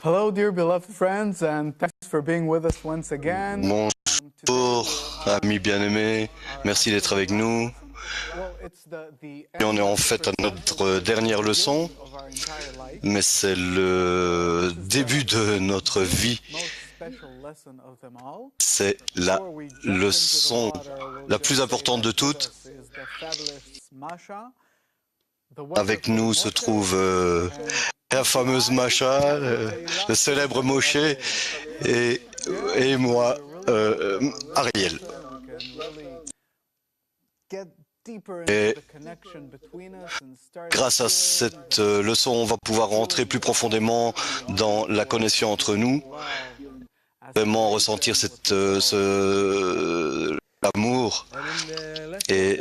Hello, dear beloved friends, and thanks for being with us once again. Bonjour, amis bien-aimés, merci d'être avec nous. Et on est en fait à notre dernière leçon, mais c'est le début de notre vie. C'est la leçon la plus importante de toutes. Avec nous se trouve la fameuse Masha, le célèbre Moshe, et moi, Ariel. Et grâce à cette leçon, on va pouvoir rentrer plus profondément dans la connexion entre nous, vraiment ressentir l'amour et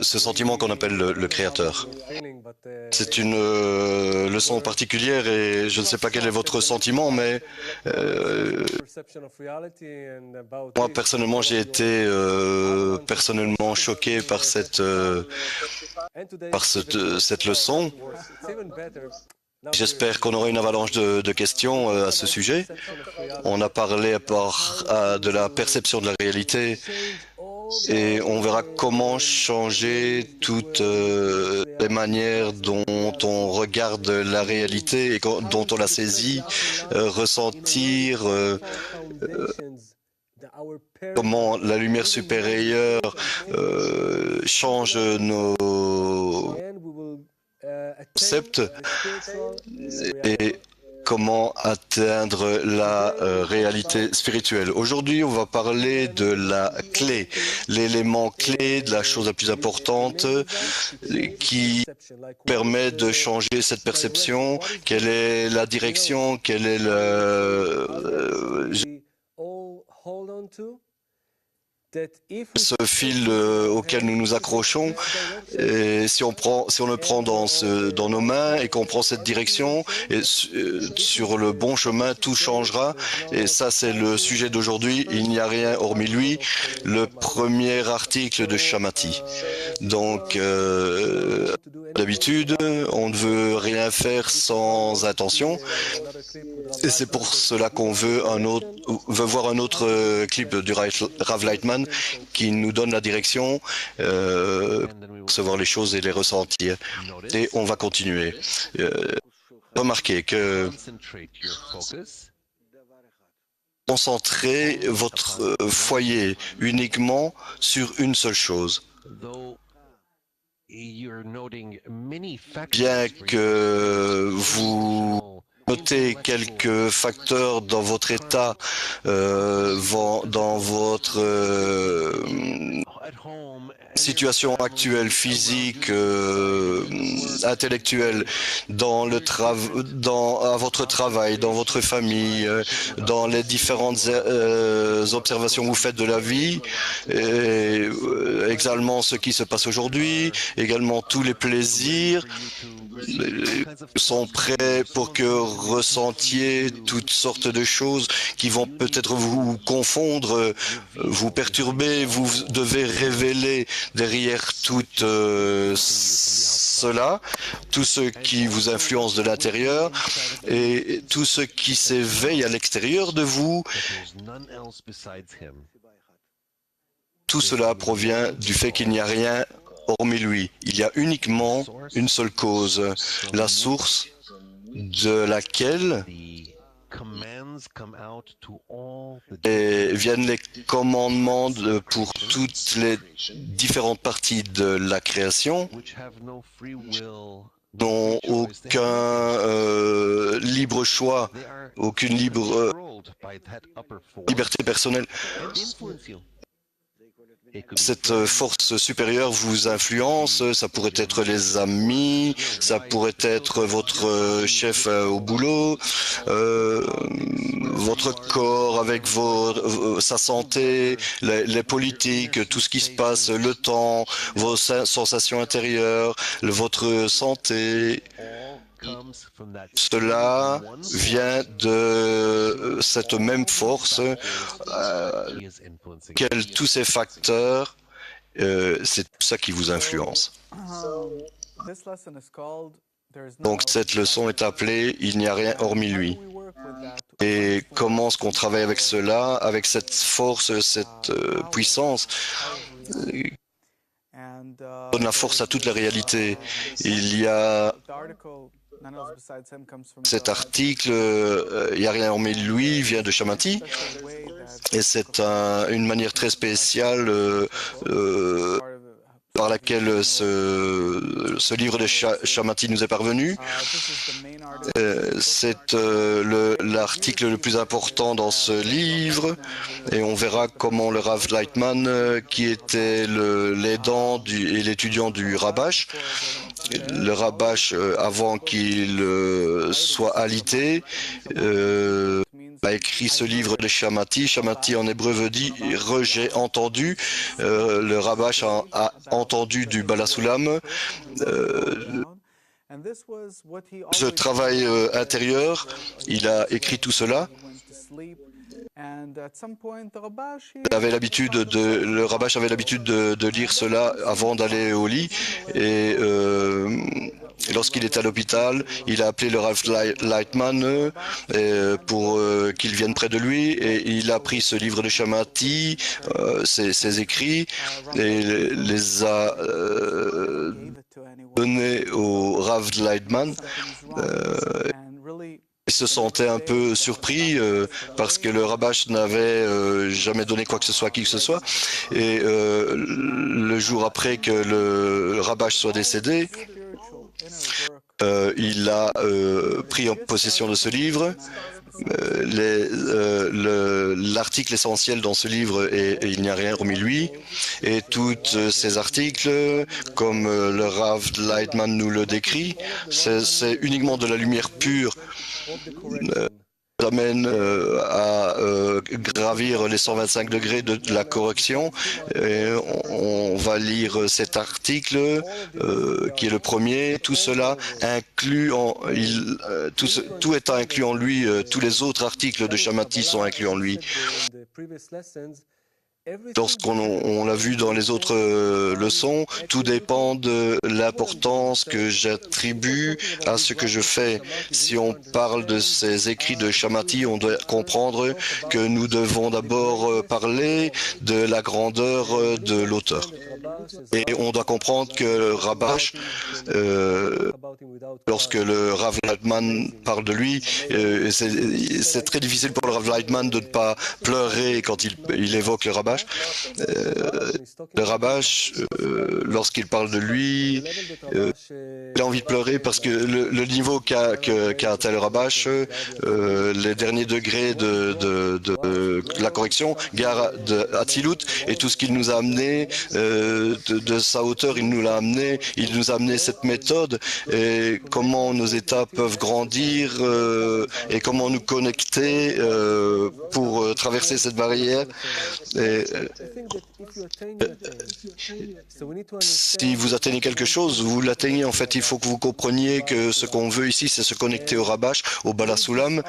ce sentiment qu'on appelle le Créateur. C'est une leçon particulière et je ne sais pas quel est votre sentiment, mais moi personnellement j'ai été personnellement choqué par cette leçon. J'espère qu'on aura une avalanche de questions à ce sujet. On a parlé de la perception de la réalité et on verra comment changer toutes les manières dont on regarde la réalité et dont on la saisit, ressentir comment la lumière supérieure change nos concepts et comment atteindre la réalité spirituelle. Aujourd'hui, on va parler de la clé, l'élément clé, de la chose la plus importante qui permet de changer cette perception. Quelle est la direction, quel est ce fil auquel nous nous accrochons, et si on le prend dans nos mains et qu'on prend cette direction et sur le bon chemin, tout changera. Et ça, c'est le sujet d'aujourd'hui. Il n'y a rien hormis lui, le premier article de Shamati. Donc, d'habitude, on ne veut rien faire sans intention. Et c'est pour cela qu'on veut voir un autre clip du Rav Lightman qui nous donne la direction, recevoir les choses et les ressentir. Et on va continuer. Remarquez que concentrez votre foyer uniquement sur une seule chose. Bien que vous notez quelques facteurs dans votre état, dans votre situation actuelle, physique, intellectuelle, à votre travail, dans votre famille, dans les différentes observations que vous faites de la vie, et également ce qui se passe aujourd'hui, également tous les plaisirs sont prêts pour que ressentiez toutes sortes de choses qui vont peut-être vous confondre, vous perturber. Vous devez révéler derrière tout cela, tout ce qui vous influence de l'intérieur et tout ce qui s'éveille à l'extérieur de vous. Tout cela provient du fait qu'il n'y a rien hormis lui. Il y a uniquement une seule cause, la source de laquelle viennent les commandements pour toutes les différentes parties de la création, n'ont aucun libre choix, aucune liberté personnelle. Cette force supérieure vous influence, ça pourrait être les amis, ça pourrait être votre chef au boulot, votre corps avec sa santé, les politiques, tout ce qui se passe, le temps, vos sensations intérieures, votre santé. Cela vient de cette même force, tous ces facteurs, c'est tout ça qui vous influence. Donc cette leçon est appelée « Il n'y a rien hormis lui ». Et comment est-ce qu'on travaille avec cela, avec cette force, cette puissance, donne la force à toute la réalité. Il y a cet article, il n'y a rien hormis lui, vient de Chamanti, et c'est une manière très spéciale par laquelle ce livre de Chamanti nous est parvenu. C'est l'article le plus important dans ce livre, et on verra comment le Rav Lightman, qui était l'aidant et l'étudiant du Rabash, le Rabash, avant qu'il soit alité, a écrit ce livre de Chamanti. Chamanti en hébreu veut dire rejet entendu. Le Rabash a entendu du Balasoulam. Ce travail intérieur, il a écrit tout cela. Le Rabash avait l'habitude de lire cela avant d'aller au lit, et lorsqu'il était à l'hôpital, il a appelé le Rav Lightman pour qu'il vienne près de lui, et il a pris ce livre de Chamanti, ses écrits, et les a donnés au Rav Lightman. Il se sentait un peu surpris parce que le Rabash n'avait jamais donné quoi que ce soit à qui que ce soit. Et le jour après que le Rabash soit décédé, il a pris en possession de ce livre. L'article essentiel dans ce livre est il n'y a rien hormis lui, et tous ces articles, comme le Rav Lightman nous le décrit, c'est uniquement de la lumière pure, amène à gravir les 125 degrés de la correction. Et on va lire cet article qui est le premier. Tout cela inclut tout est inclus en lui. Tous les autres articles de Chamanti sont inclus en lui. Lorsqu'on l'a vu dans les autres leçons, tout dépend de l'importance que j'attribue à ce que je fais. Si on parle de ces écrits de Chamanti, on doit comprendre que nous devons d'abord parler de la grandeur de l'auteur. Et on doit comprendre que Rabash, lorsque le Rav Lightman parle de lui, c'est très difficile pour le Rav Lightman de ne pas pleurer quand il évoque le Rabash. Le Rabash, lorsqu'il parle de lui, il a envie de pleurer parce que le niveau qu'a atteint le Rabash, les derniers degrés de la correction, Gar de Hatzilut, et tout ce qu'il nous a amené, de sa hauteur, il nous a amené cette méthode, et comment nos états peuvent grandir, et comment nous connecter pour traverser cette barrière. Et, si vous atteignez quelque chose, vous l'atteignez. En fait, il faut que vous compreniez que ce qu'on veut ici, c'est se connecter au Rabash, au Balasoulam,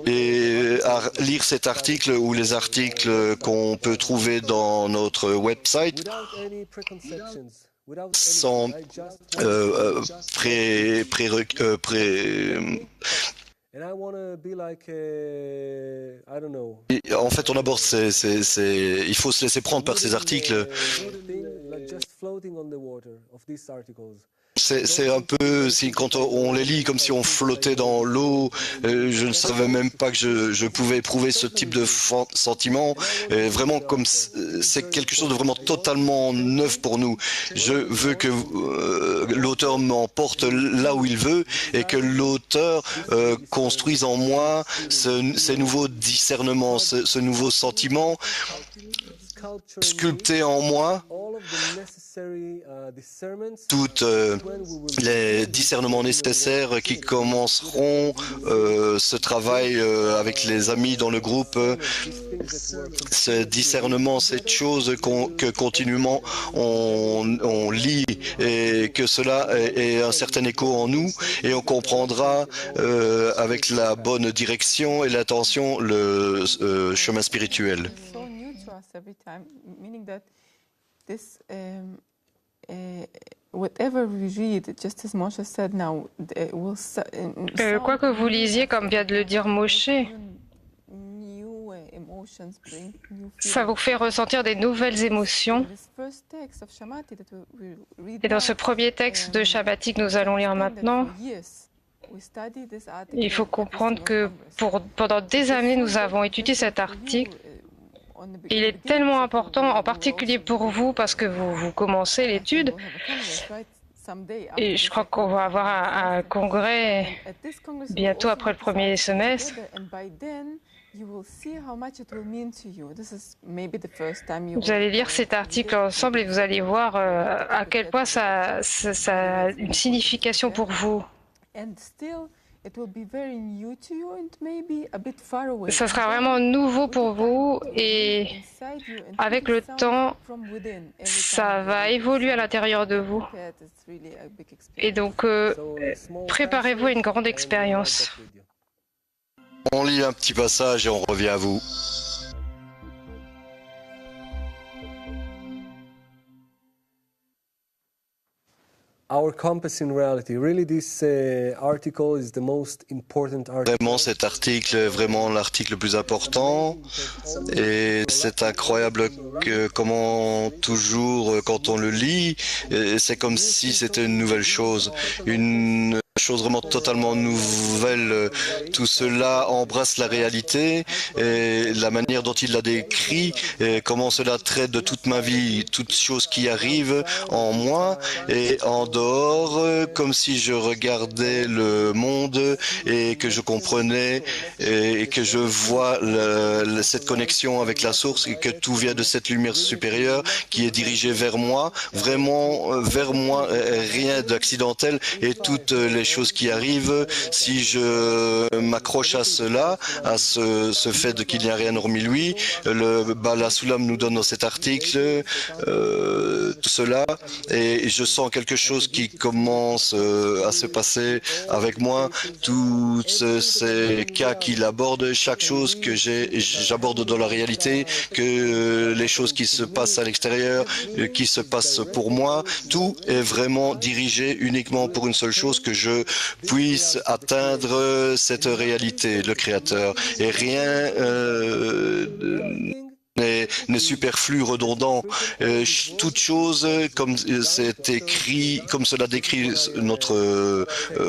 et à lire cet article ou les articles qu'on peut trouver dans notre website sans en fait, on aborde il faut se laisser prendre par ces articles. C'est un peu, quand on les lit, comme si on flottait dans l'eau. Je ne savais même pas que je pouvais éprouver ce type de sentiment. Vraiment, comme c'est quelque chose de vraiment totalement neuf pour nous. Je veux que l'auteur m'emporte là où il veut, et que l'auteur construise en moi ces nouveaux discernements, ce nouveau sentiment, sculpté en moi tous les discernements nécessaires qui commenceront ce travail avec les amis dans le groupe. Ce discernement, cette chose que continuellement on lit, et que cela ait un certain écho en nous, et on comprendra avec la bonne direction et l'attention le chemin spirituel. Every time, meaning that this whatever we read, just as Moshe said now, quoi que vous lisiez, comme vient de le dire Moshe, emotions bring new Ça vous feelings. fait ressentir des nouvelles émotions. This first text of Shamati that we read Et dans ce now, premier texte de Shabbatik que nous allons lire understand that maintenant, for years we studied this article il faut at comprendre Festival que Congress. pendant des années, nous avons étudié cet article. Il est tellement important, en particulier pour vous, parce que vous commencez l'étude. Et je crois qu'on va avoir un congrès bientôt après le premier semestre. Vous allez lire cet article ensemble et vous allez voir à quel point ça a une signification pour vous. Ça sera vraiment nouveau pour vous et avec le temps, ça va évoluer à l'intérieur de vous. Et donc, préparez-vous à une grande expérience. On lit un petit passage et on revient à vous. Our compass in reality. Really, this article is the most important article. Vraiment, cet article est vraiment l'article le plus important et c'est incroyable que comment toujours quand on le lit, c'est comme si c'était une nouvelle chose, une chose vraiment totalement nouvelle. Tout cela embrasse la réalité et la manière dont il l'a décrit, et comment cela traite de toute ma vie, toutes choses qui arrivent en moi et en dehors, comme si je regardais le monde et que je comprenais et que je vois cette connexion avec la source et que tout vient de cette lumière supérieure qui est dirigée vers moi, vraiment vers moi, rien d'accidentel et toutes les choses qui arrivent, si je m'accroche à cela, à ce fait qu'il n'y a rien hormis lui, le Bala Soulam nous donne dans cet article tout cela et je sens quelque chose qui commence à se passer avec moi, tous ces cas qu'il aborde, chaque chose que j'aborde dans la réalité, que les choses qui se passent à l'extérieur, qui se passent pour moi, tout est vraiment dirigé uniquement pour une seule chose, que je puisse atteindre cette réalité, le Créateur. Et rien n'est superflu, redondant. Toute chose, comme c'est écrit, comme cela décrit notre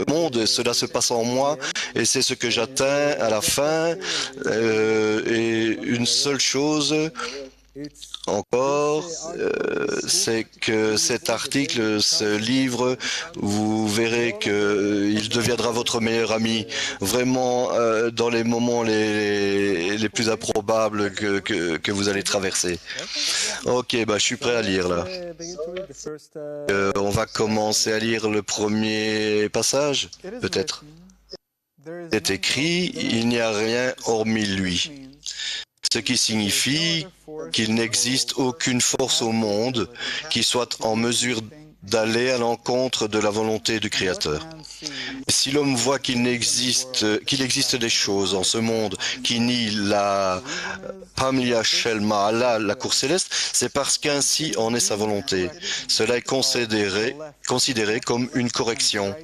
monde, cela se passe en moi et c'est ce que j'atteins à la fin. Et une seule chose encore, c'est que cet article, ce livre, vous verrez qu'il deviendra votre meilleur ami, vraiment dans les moments les plus improbables que vous allez traverser. Ok, bah, je suis prêt à lire là. On va commencer à lire le premier passage, peut-être. C'est écrit, il n'y a rien hormis lui. Ce qui signifie qu'il n'existe aucune force au monde qui soit en mesure d'aller à l'encontre de la volonté du Créateur. Si l'homme voit qu'il existe des choses en ce monde qui nient la Pamlia Shel Ma'ala, la cour céleste, c'est parce qu'ainsi en est sa volonté. Cela est considéré comme une correction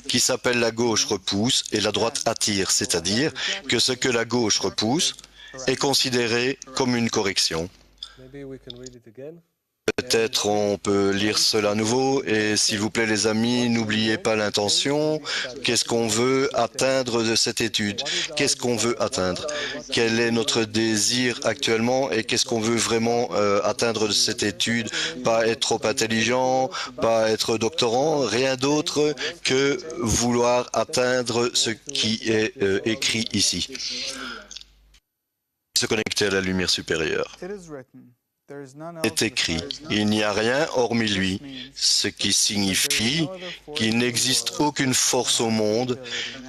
qui s'appelle la gauche repousse et la droite attire, c'est-à-dire que ce que la gauche repousse est considéré comme une correction. Peut-être on peut lire cela à nouveau et s'il vous plaît les amis, n'oubliez pas l'intention. Qu'est-ce qu'on veut atteindre de cette étude? Qu'est-ce qu'on veut atteindre? Quel est notre désir actuellement et qu'est-ce qu'on veut vraiment atteindre de cette étude? Pas être trop intelligent, pas être doctorant, rien d'autre que vouloir atteindre ce qui est écrit ici. Se connecter à la lumière supérieure. Est écrit, il n'y a rien hormis lui, ce qui signifie qu'il n'existe aucune force au monde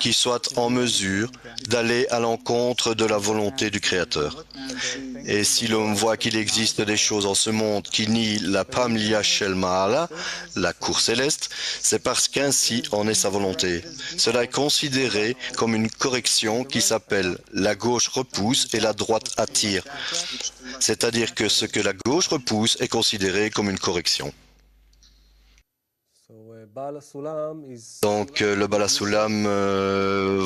qui soit en mesure d'aller à l'encontre de la volonté du Créateur. Et si l'homme voit qu'il existe des choses en ce monde qui nient la Pamlia Shel Ma'ala, la cour céleste, c'est parce qu'ainsi en est sa volonté. Cela est considéré comme une correction qui s'appelle la gauche repousse et la droite attire. C'est-à-dire que ce que la gauche repousse est considéré comme une correction. Donc le Bala Soulam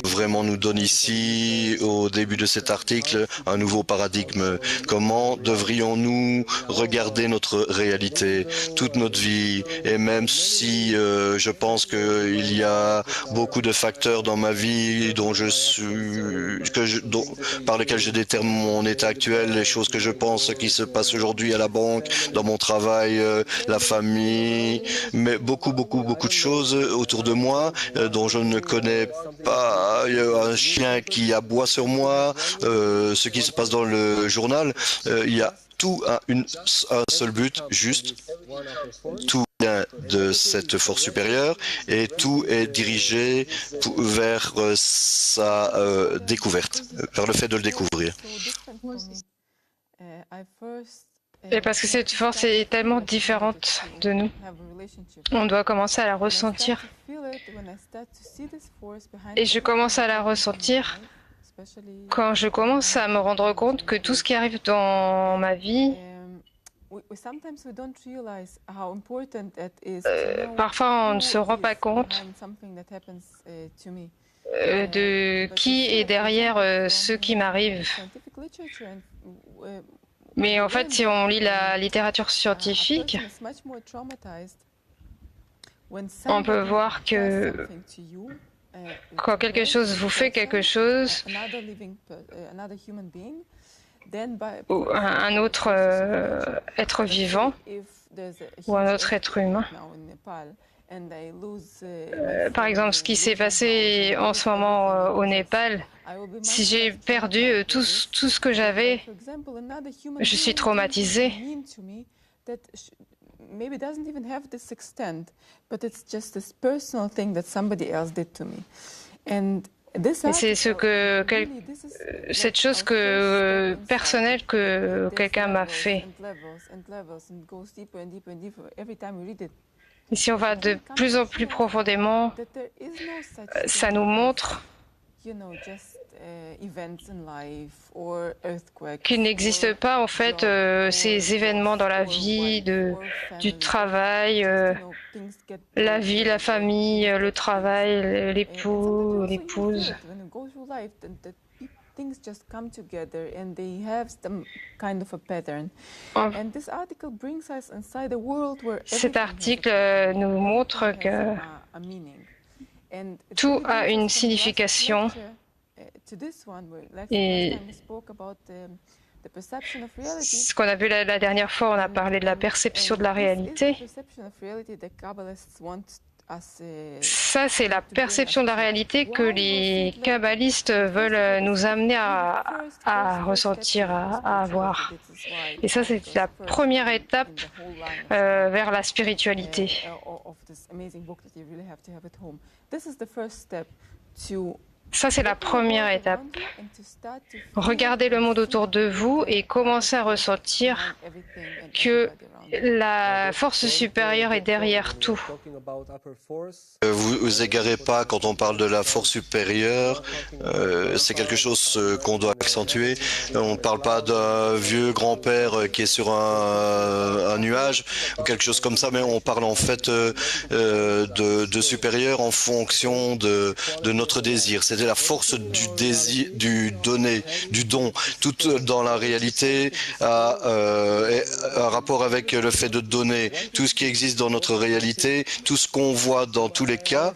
vraiment nous donne ici, au début de cet article, un nouveau paradigme. Comment devrions-nous regarder notre réalité, toute notre vie? Et même si je pense qu'il y a beaucoup de facteurs dans ma vie par lesquels je détermine mon état actuel, les choses que je pense, ce qui se passe aujourd'hui à la banque, dans mon travail, la famille, mais beaucoup de choses autour de moi dont je ne connais pas. Il y a un chien qui aboie sur moi, ce qui se passe dans le journal. Il y a tout a un seul but, juste. Tout vient de cette force supérieure et tout est dirigé vers sa découverte, vers le fait de le découvrir. Et parce que cette force est tellement différente de nous, on doit commencer à la ressentir. Et je commence à la ressentir quand je commence à me rendre compte que tout ce qui arrive dans ma vie, parfois on ne se rend pas compte de qui est derrière ce qui m'arrive. Mais en fait, si on lit la littérature scientifique, on peut voir que quand quelque chose vous fait quelque chose, ou un autre être vivant, ou un autre être humain. Par exemple, ce qui s'est passé en ce moment au Népal, si j'ai perdu tout ce que j'avais, je suis traumatisée. Maybe doesn't even have this extent, but it's just this personal thing that somebody else did to me. And c'est cette chose personnelle que quelqu'un m'a fait. Et si on va de plus en plus profondément, ça nous montre qu'il n'existe pas en fait ces événements dans la vie, du travail, la vie, la famille, le travail, l'époux, l'épouse. Cet article nous montre que tout a une signification. Et ce qu'on a vu la dernière fois, on a parlé de la perception de la réalité. Ça, c'est la perception de la réalité que les kabbalistes veulent nous amener à ressentir, à avoir. Et ça, c'est la première étape vers la spiritualité. Ça, c'est la première étape. Regardez le monde autour de vous et commencez à ressentir que la force supérieure est derrière tout. Vous vous égarez pas quand on parle de la force supérieure, c'est quelque chose qu'on doit accentuer. On ne parle pas d'un vieux grand-père qui est sur un nuage ou quelque chose comme ça, mais on parle en fait de supérieur en fonction de notre désir. C'est la force du désir, du donner, du don. Tout dans la réalité a un rapport avec le fait de donner. Tout ce qui existe dans notre réalité, tout ce qu'on voit dans tous les cas,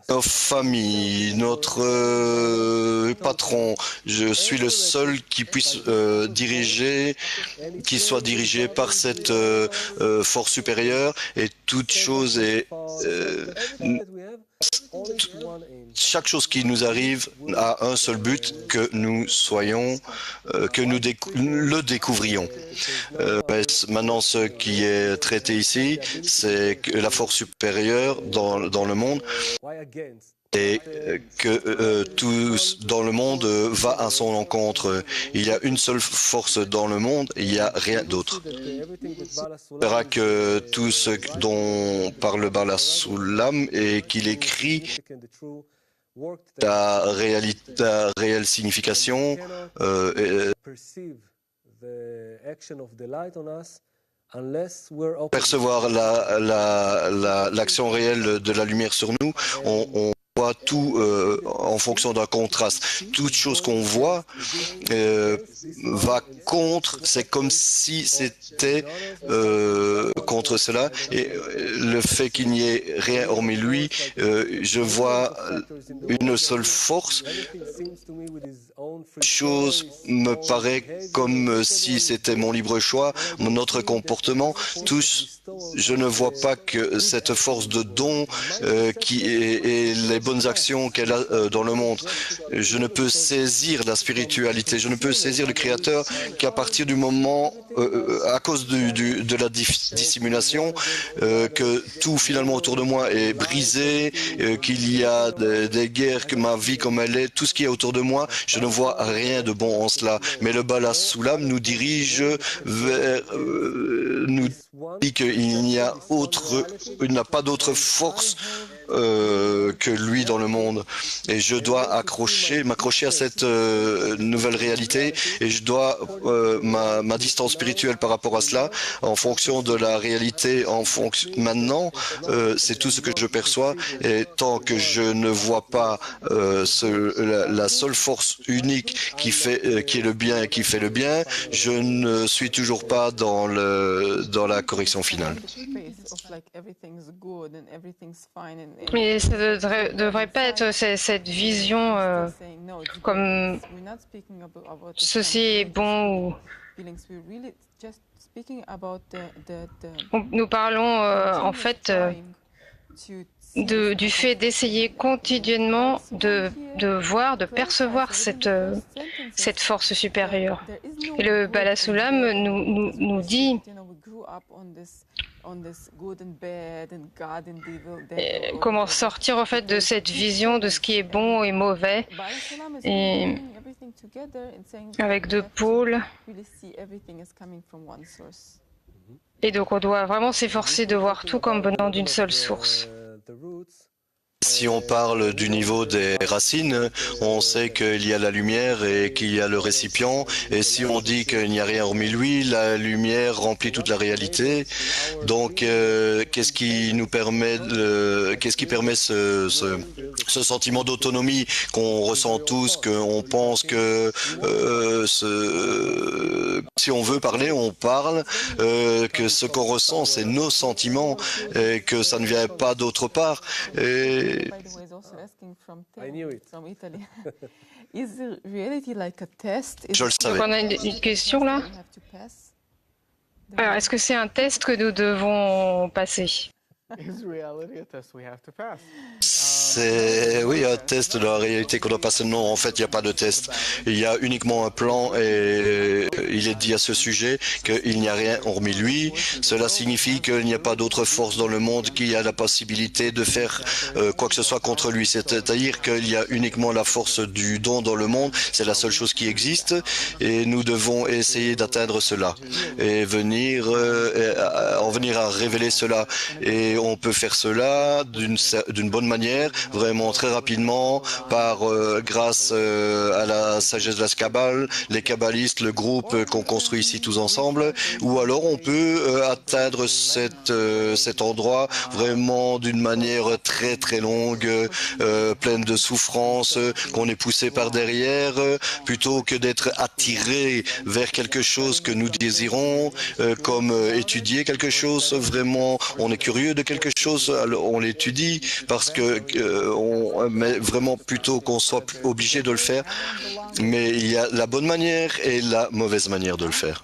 nos familles, notre patron, je suis le seul qui puisse diriger, qui soit dirigé par cette force supérieure et toute chose est chaque chose qui nous arrive a un seul but, que nous soyons, que nous le découvrions. Maintenant, ce qui est traité ici, c'est que la force supérieure dans le monde et que tout dans le monde va à son encontre. Il y a une seule force dans le monde, il n'y a rien d'autre. On verra que tout ce dont parle Bala Soulam et qu'il écrit la réelle signification percevoir l'action réelle de la lumière sur nous, on voit tout en fonction d'un contraste. Toute chose qu'on voit va contre, c'est comme si c'était contre cela. Et le fait qu'il n'y ait rien hormis lui, je vois une seule force. Chose me paraît comme si c'était mon libre choix, notre comportement. Tous, je ne vois pas que cette force de don et les bonnes actions qu'elle a dans le monde. Je ne peux saisir la spiritualité, je ne peux saisir le Créateur qu'à partir du moment, à cause de la dissimulation, que tout finalement autour de moi est brisé, qu'il y a des guerres, que ma vie comme elle est, tout ce qui est autour de moi, je ne vois rien de bon en cela. Mais le Bala Soulam nous dirige vers, nous dit qu'il n'y a il n'a pas d'autre force que lui dans le monde. Et je dois m'accrocher à cette nouvelle réalité, et je dois ma distance spirituelle par rapport à cela, en fonction de la réalité, maintenant, c'est tout ce que je perçois, et tant que je ne vois pas la seule force unique qui est le bien et qui fait le bien, je ne suis toujours pas dans la correction finale. Mais ça ne devrait pas être cette vision comme ceci est bon ou... Nous parlons en fait du fait d'essayer continuellement de voir, de percevoir cette force supérieure. Et le Bala Soulam nous dit comment sortir en fait de cette vision de ce qui est bon et mauvais, et avec deux pôles. Et donc on doit vraiment s'efforcer de voir tout comme venant d'une seule source. Si on parle du niveau des racines, on sait qu'il y a la lumière et qu'il y a le récipient. Et si on dit qu'il n'y a rien hormis lui, la lumière remplit toute la réalité. Donc, qu'est-ce qui permet ce sentiment d'autonomie qu'on ressent tous, qu'on pense que si on veut parler, on parle, que ce qu'on ressent, c'est nos sentiments, et que ça ne vient pas d'autre part. Et je le savais. Donc on a une question là. Alors, est-ce que c'est un test que nous devons passer? C'est, oui, un test de la réalité qu'on doit passer. Non, en fait, il n'y a pas de test. Il y a uniquement un plan, et il est dit à ce sujet qu'il n'y a rien hormis lui. Cela signifie qu'il n'y a pas d'autre force dans le monde qui a la possibilité de faire quoi que ce soit contre lui. C'est-à-dire qu'il y a uniquement la force du don dans le monde. C'est la seule chose qui existe, et nous devons essayer d'atteindre cela et en venir à révéler cela. Et on peut faire cela d'une bonne manière, vraiment très rapidement, grâce à la sagesse de la Kabbale, les kabbalistes, le groupe qu'on construit ici tous ensemble, ou alors on peut atteindre cet endroit vraiment d'une manière très très longue, pleine de souffrance, qu'on est poussé par derrière, plutôt que d'être attiré vers quelque chose que nous désirons, comme étudier quelque chose. Vraiment, on est curieux de quelque chose, alors on l'étudie, parce mais vraiment plutôt qu'on soit obligé de le faire. Mais il y a la bonne manière et la mauvaise manière de le faire.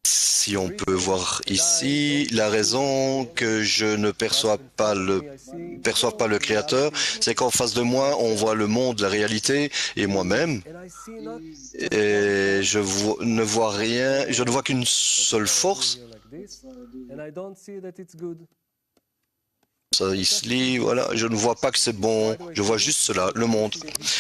Si on peut voir ici, la raison que je ne perçoive pas le Créateur, c'est qu'en face de moi, on voit le monde, la réalité, et moi-même, et ne vois rien, je ne vois qu'une seule force. Ça, il se lit, voilà, je ne vois pas que c'est bon, je vois juste cela, le monde.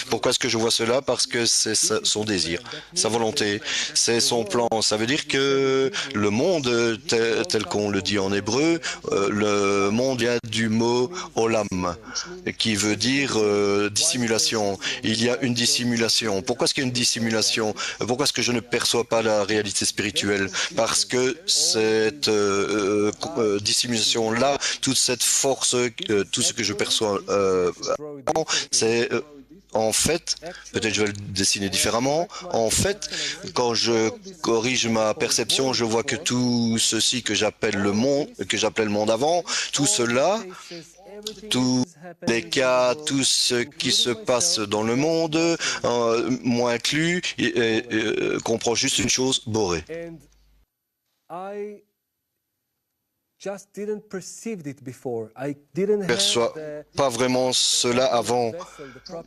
Pourquoi est-ce que je vois cela? Parce que c'est son désir, sa volonté, c'est son plan. Ça veut dire que le monde, tel qu'on le dit en hébreu, le monde vient du mot olam, qui veut dire dissimulation. Il y a une dissimulation. Pourquoi est-ce qu'il y a une dissimulation? Pourquoi est-ce que je ne perçois pas la réalité spirituelle? Parce que cette dissimulation-là, toute cette force, tout ce que je perçois, c'est en fait, peut-être je vais le dessiner différemment, en fait, quand je corrige ma perception, je vois que tout ceci que j'appelle le monde avant, tout cela, tous les cas, tout ce qui se passe dans le monde, moi inclus, comprend juste une chose, Boré. Je ne perçois pas vraiment cela avant.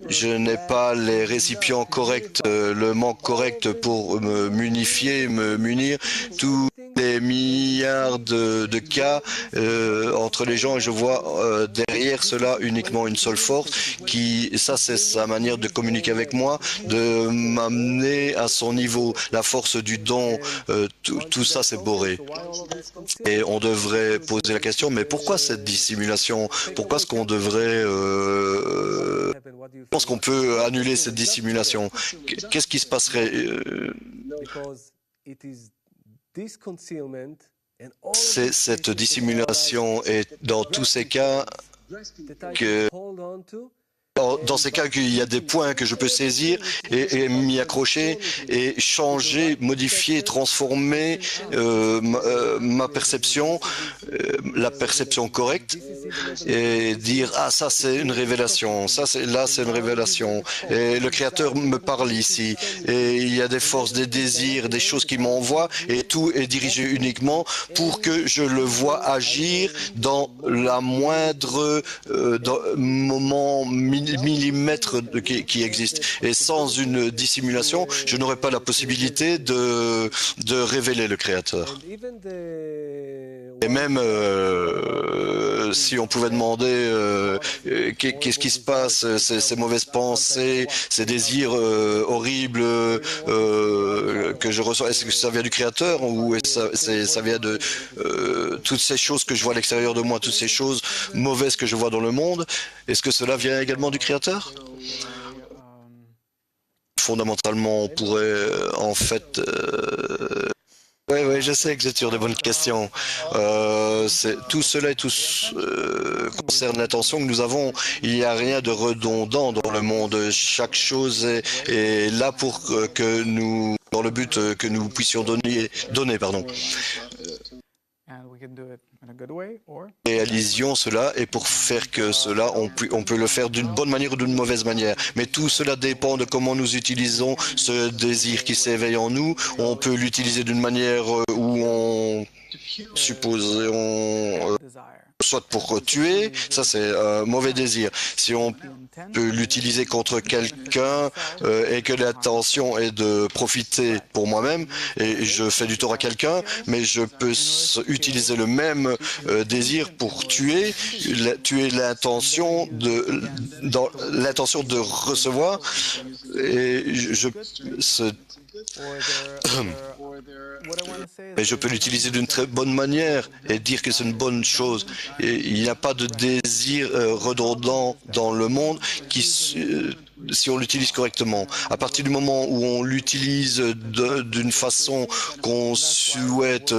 Je n'ai pas les récipients corrects, le manque correct pour me munifier, me munir. Tous les milliards de cas entre les gens et je vois derrière cela uniquement une seule force ça c'est sa manière de communiquer avec moi, de m'amener à son niveau. La force du don, tout ça c'est Boré. Et on devrait poser la question, mais pourquoi cette dissimulation? Pourquoi est-ce qu'on devrait... je pense qu'on peut annuler cette dissimulation. Qu'est-ce qui se passerait? C'est cette dissimulation et dans tous ces cas que... Dans ces cas qu'il y a des points que je peux saisir et m'y accrocher et changer, modifier, transformer ma perception, la perception correcte et dire ah ça c'est une révélation, là c'est une révélation et le Créateur me parle ici et il y a des forces, des désirs, des choses qui m'envoient et tout est dirigé uniquement pour que je le vois agir dans la moindre moment millimètre qui existe. Et sans une dissimulation, je n'aurais pas la possibilité de révéler le Créateur. Et même si on pouvait demander qu'est-ce qui se passe, ces mauvaises pensées, ces désirs horribles que je reçois, est-ce que ça vient du Créateur ou ça vient de toutes ces choses que je vois à l'extérieur de moi, toutes ces choses mauvaises que je vois dans le monde, est-ce que cela vient également du Créateur? Fondamentalement, on pourrait en fait... Oui, je sais que j'ai toujours des bonnes questions. Tout cela concerne l'attention que nous avons. Il n'y a rien de redondant dans le monde. Chaque chose est là pour que nous, dans le but que nous puissions donner. Réalisions cela et pour faire que cela, on peut le faire d'une bonne manière ou d'une mauvaise manière. Mais tout cela dépend de comment nous utilisons ce désir qui s'éveille en nous. On peut l'utiliser d'une manière où on suppose, soit pour tuer, ça c'est un mauvais désir. Si on peut l'utiliser contre quelqu'un et que l'intention est de profiter pour moi-même et je fais du tort à quelqu'un, mais je peux utiliser le même désir pour tuer l'intention de recevoir et mais je peux l'utiliser d'une très bonne manière et dire que c'est une bonne chose. Et il n'y a pas de désir redondant dans le monde si on l'utilise correctement. À partir du moment où on l'utilise d'une façon qu'on souhaite dans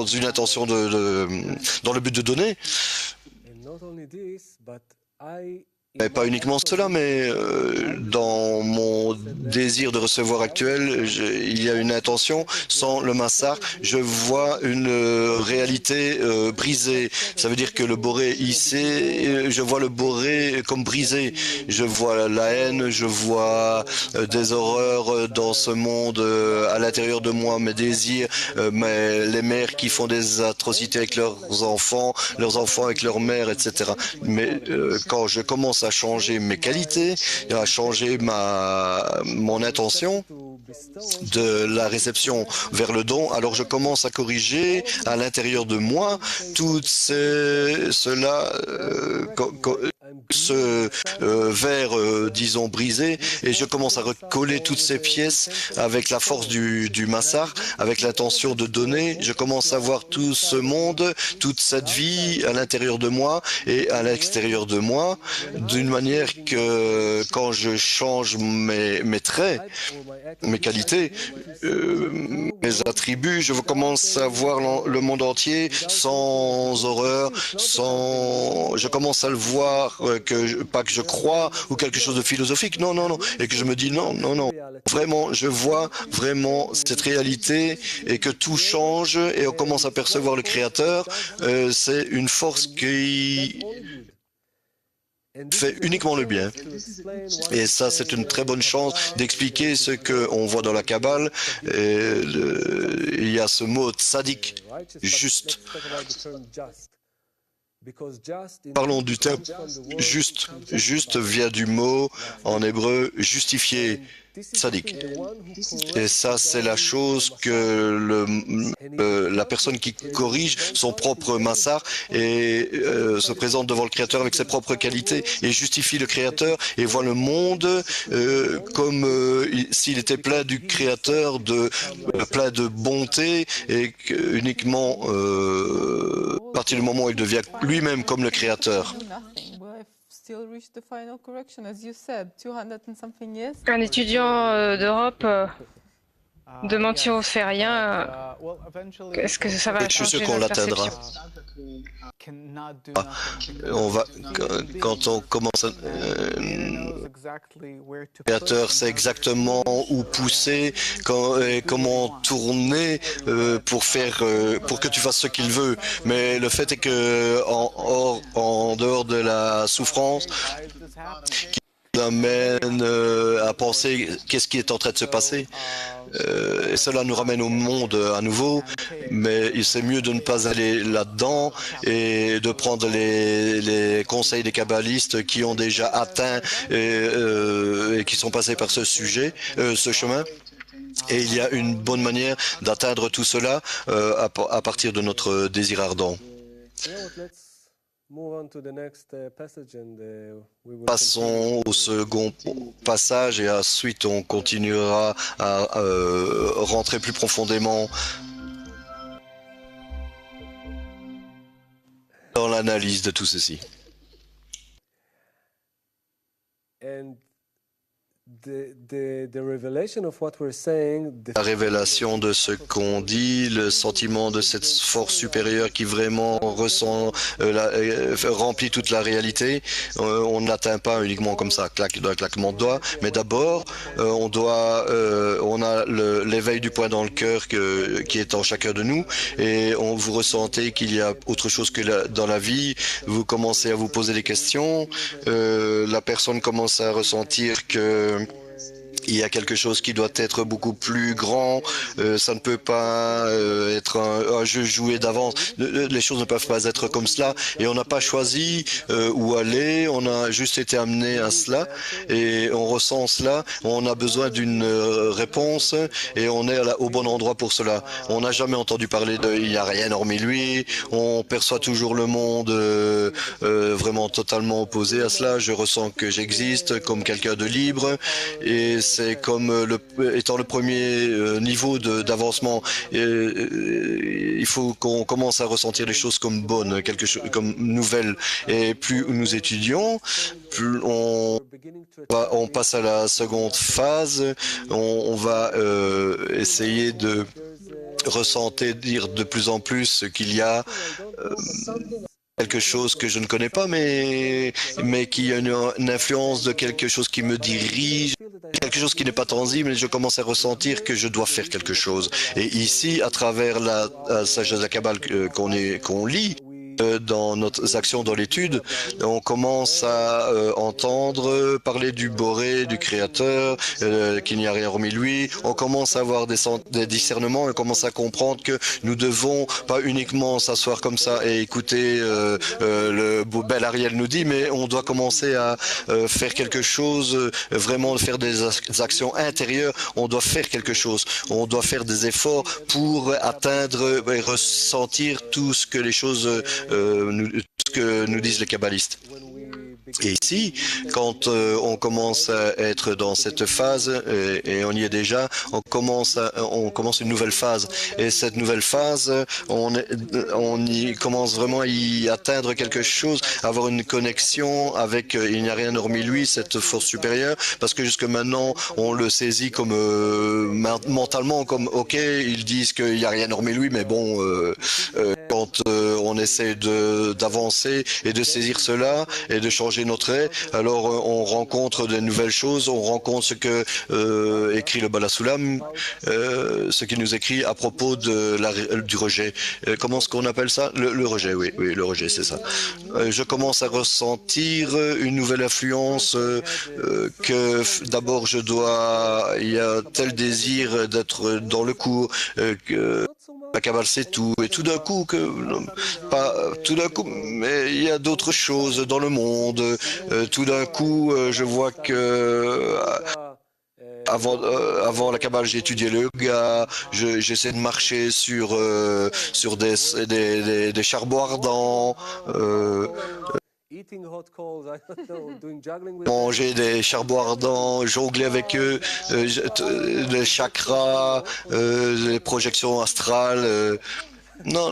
une intention dans le but de donner, mais pas uniquement cela, mais dans mon désir de recevoir actuel, il y a une intention. Sans le massar, je vois une réalité brisée. Ça veut dire que le boré ici, je vois le boré comme brisé. Je vois la haine, je vois des horreurs dans ce monde, à l'intérieur de moi, mes désirs, les mères qui font des atrocités avec leurs enfants avec leurs mères, etc. Mais quand je commence à changer mes qualités, à changer mon intention, de la réception vers le don, alors je commence à corriger à l'intérieur de moi tout cela, ce verre, disons, brisé, et je commence à recoller toutes ces pièces avec la force du massar, avec l'intention de donner. Je commence à voir tout ce monde, toute cette vie à l'intérieur de moi et à l'extérieur de moi, d'une manière que quand je change mes traits, mes qualités, mes attributs, je commence à voir le monde entier sans horreur, je commence à le voir, pas que je crois ou quelque chose de philosophique, non, non, non, et que je me dis non, non, non, vraiment, je vois vraiment cette réalité et que tout change et on commence à percevoir le Créateur. C'est une force qui fait uniquement le bien. Et ça, c'est une très bonne chance d'expliquer ce qu'on voit dans la Kabbale. Il y a ce mot tzaddik, juste. Parlons du terme juste. Juste vient du mot en hébreu justifié, tzaddik. Et ça, c'est la chose que la personne qui corrige son propre massar et se présente devant le Créateur avec ses propres qualités et justifie le Créateur et voit le monde comme s'il était plein du Créateur, plein de bonté et uniquement à partir du moment où il devient lui-même comme le Créateur. Un étudiant d'Europe demande si on ne fait rien, est-ce que ça va Je suis sûr changer qu'on notre l'atteindra. perception? Quand on commence à... le Créateur sait exactement où pousser, comment tourner pour que tu fasses ce qu'il veut. Mais le fait est que en dehors de la souffrance, qui nous amène à penser qu'est-ce qui est en train de se passer. Et cela nous ramène au monde à nouveau, mais c'est mieux de ne pas aller là-dedans et de prendre les conseils des kabbalistes qui ont déjà atteint et qui sont passés par ce chemin. Et il y a une bonne manière d'atteindre tout cela à partir de notre désir ardent. Passons au second passage et ensuite on continuera à rentrer plus profondément dans l'analyse de tout ceci. La révélation de ce qu'on dit, le sentiment de cette force supérieure qui vraiment remplit toute la réalité, on ne l'atteint pas uniquement comme ça, d'un claquement de doigts, mais d'abord, on a l'éveil du point dans le cœur qui est en chacun de nous, et vous ressentez qu'il y a autre chose que dans la vie, vous commencez à vous poser des questions, la personne commence à ressentir que il y a quelque chose qui doit être beaucoup plus grand, ça ne peut pas être un jeu joué d'avance, les choses ne peuvent pas être comme cela, et on n'a pas choisi où aller, on a juste été amené à cela, et on ressent cela, on a besoin d'une réponse, et on est au bon endroit pour cela. On n'a jamais entendu parler de « il n'y a rien hormis lui », on perçoit toujours le monde vraiment totalement opposé à cela, je ressens que j'existe comme quelqu'un de libre, et c'est comme étant le premier niveau d'avancement. Il faut qu'on commence à ressentir les choses comme bonnes, quelque chose comme nouvelles. Et plus nous étudions, plus on passe à la seconde phase. On va essayer de ressentir de plus en plus qu'il y a quelque chose que je ne connais pas, mais qui a une influence de quelque chose qui me dirige, quelque chose qui n'est pas tangible, et je commence à ressentir que je dois faire quelque chose. Et ici, à travers la sagesse de la Kabbale qu'on lit, dans nos actions dans l'étude, on commence à entendre parler du Boré, du Créateur, qu'il n'y a rien hormis lui. On commence à avoir des discernements, on commence à comprendre que nous devons pas uniquement s'asseoir comme ça et écouter le bel Ariel nous dit, mais on doit commencer à faire quelque chose, vraiment faire des actions intérieures. On doit faire quelque chose. On doit faire des efforts pour atteindre et ressentir tout ce que les choses ce que nous disent les kabbalistes. Et ici, quand on commence à être dans cette phase, et on y est déjà, on commence une nouvelle phase. Et cette nouvelle phase, on y commence vraiment à y atteindre quelque chose, avoir une connexion avec, il n'y a rien hormis lui, cette force supérieure, parce que jusque maintenant, on le saisit comme mentalement, comme ok, ils disent qu'il n'y a rien hormis lui, mais bon, quand on essaie d'avancer et de saisir cela et de changer notre aide, alors on rencontre de nouvelles choses, on rencontre ce que écrit le Balasulam, ce qu'il nous écrit à propos du rejet. Comment est-ce qu'on appelle ça? Le rejet, oui, le rejet, c'est ça. Je commence à ressentir une nouvelle influence que d'abord il y a tel désir d'être dans le cours, que la Kabbale c'est tout, et tout d'un coup, mais il y a d'autres choses dans le monde. Tout d'un coup, je vois que avant la Kabbale, j'ai étudié le yoga, j'essaie de marcher sur des charbons ardents. Manger des charbons ardents, jongler avec eux, les chakras, les projections astrales. Non,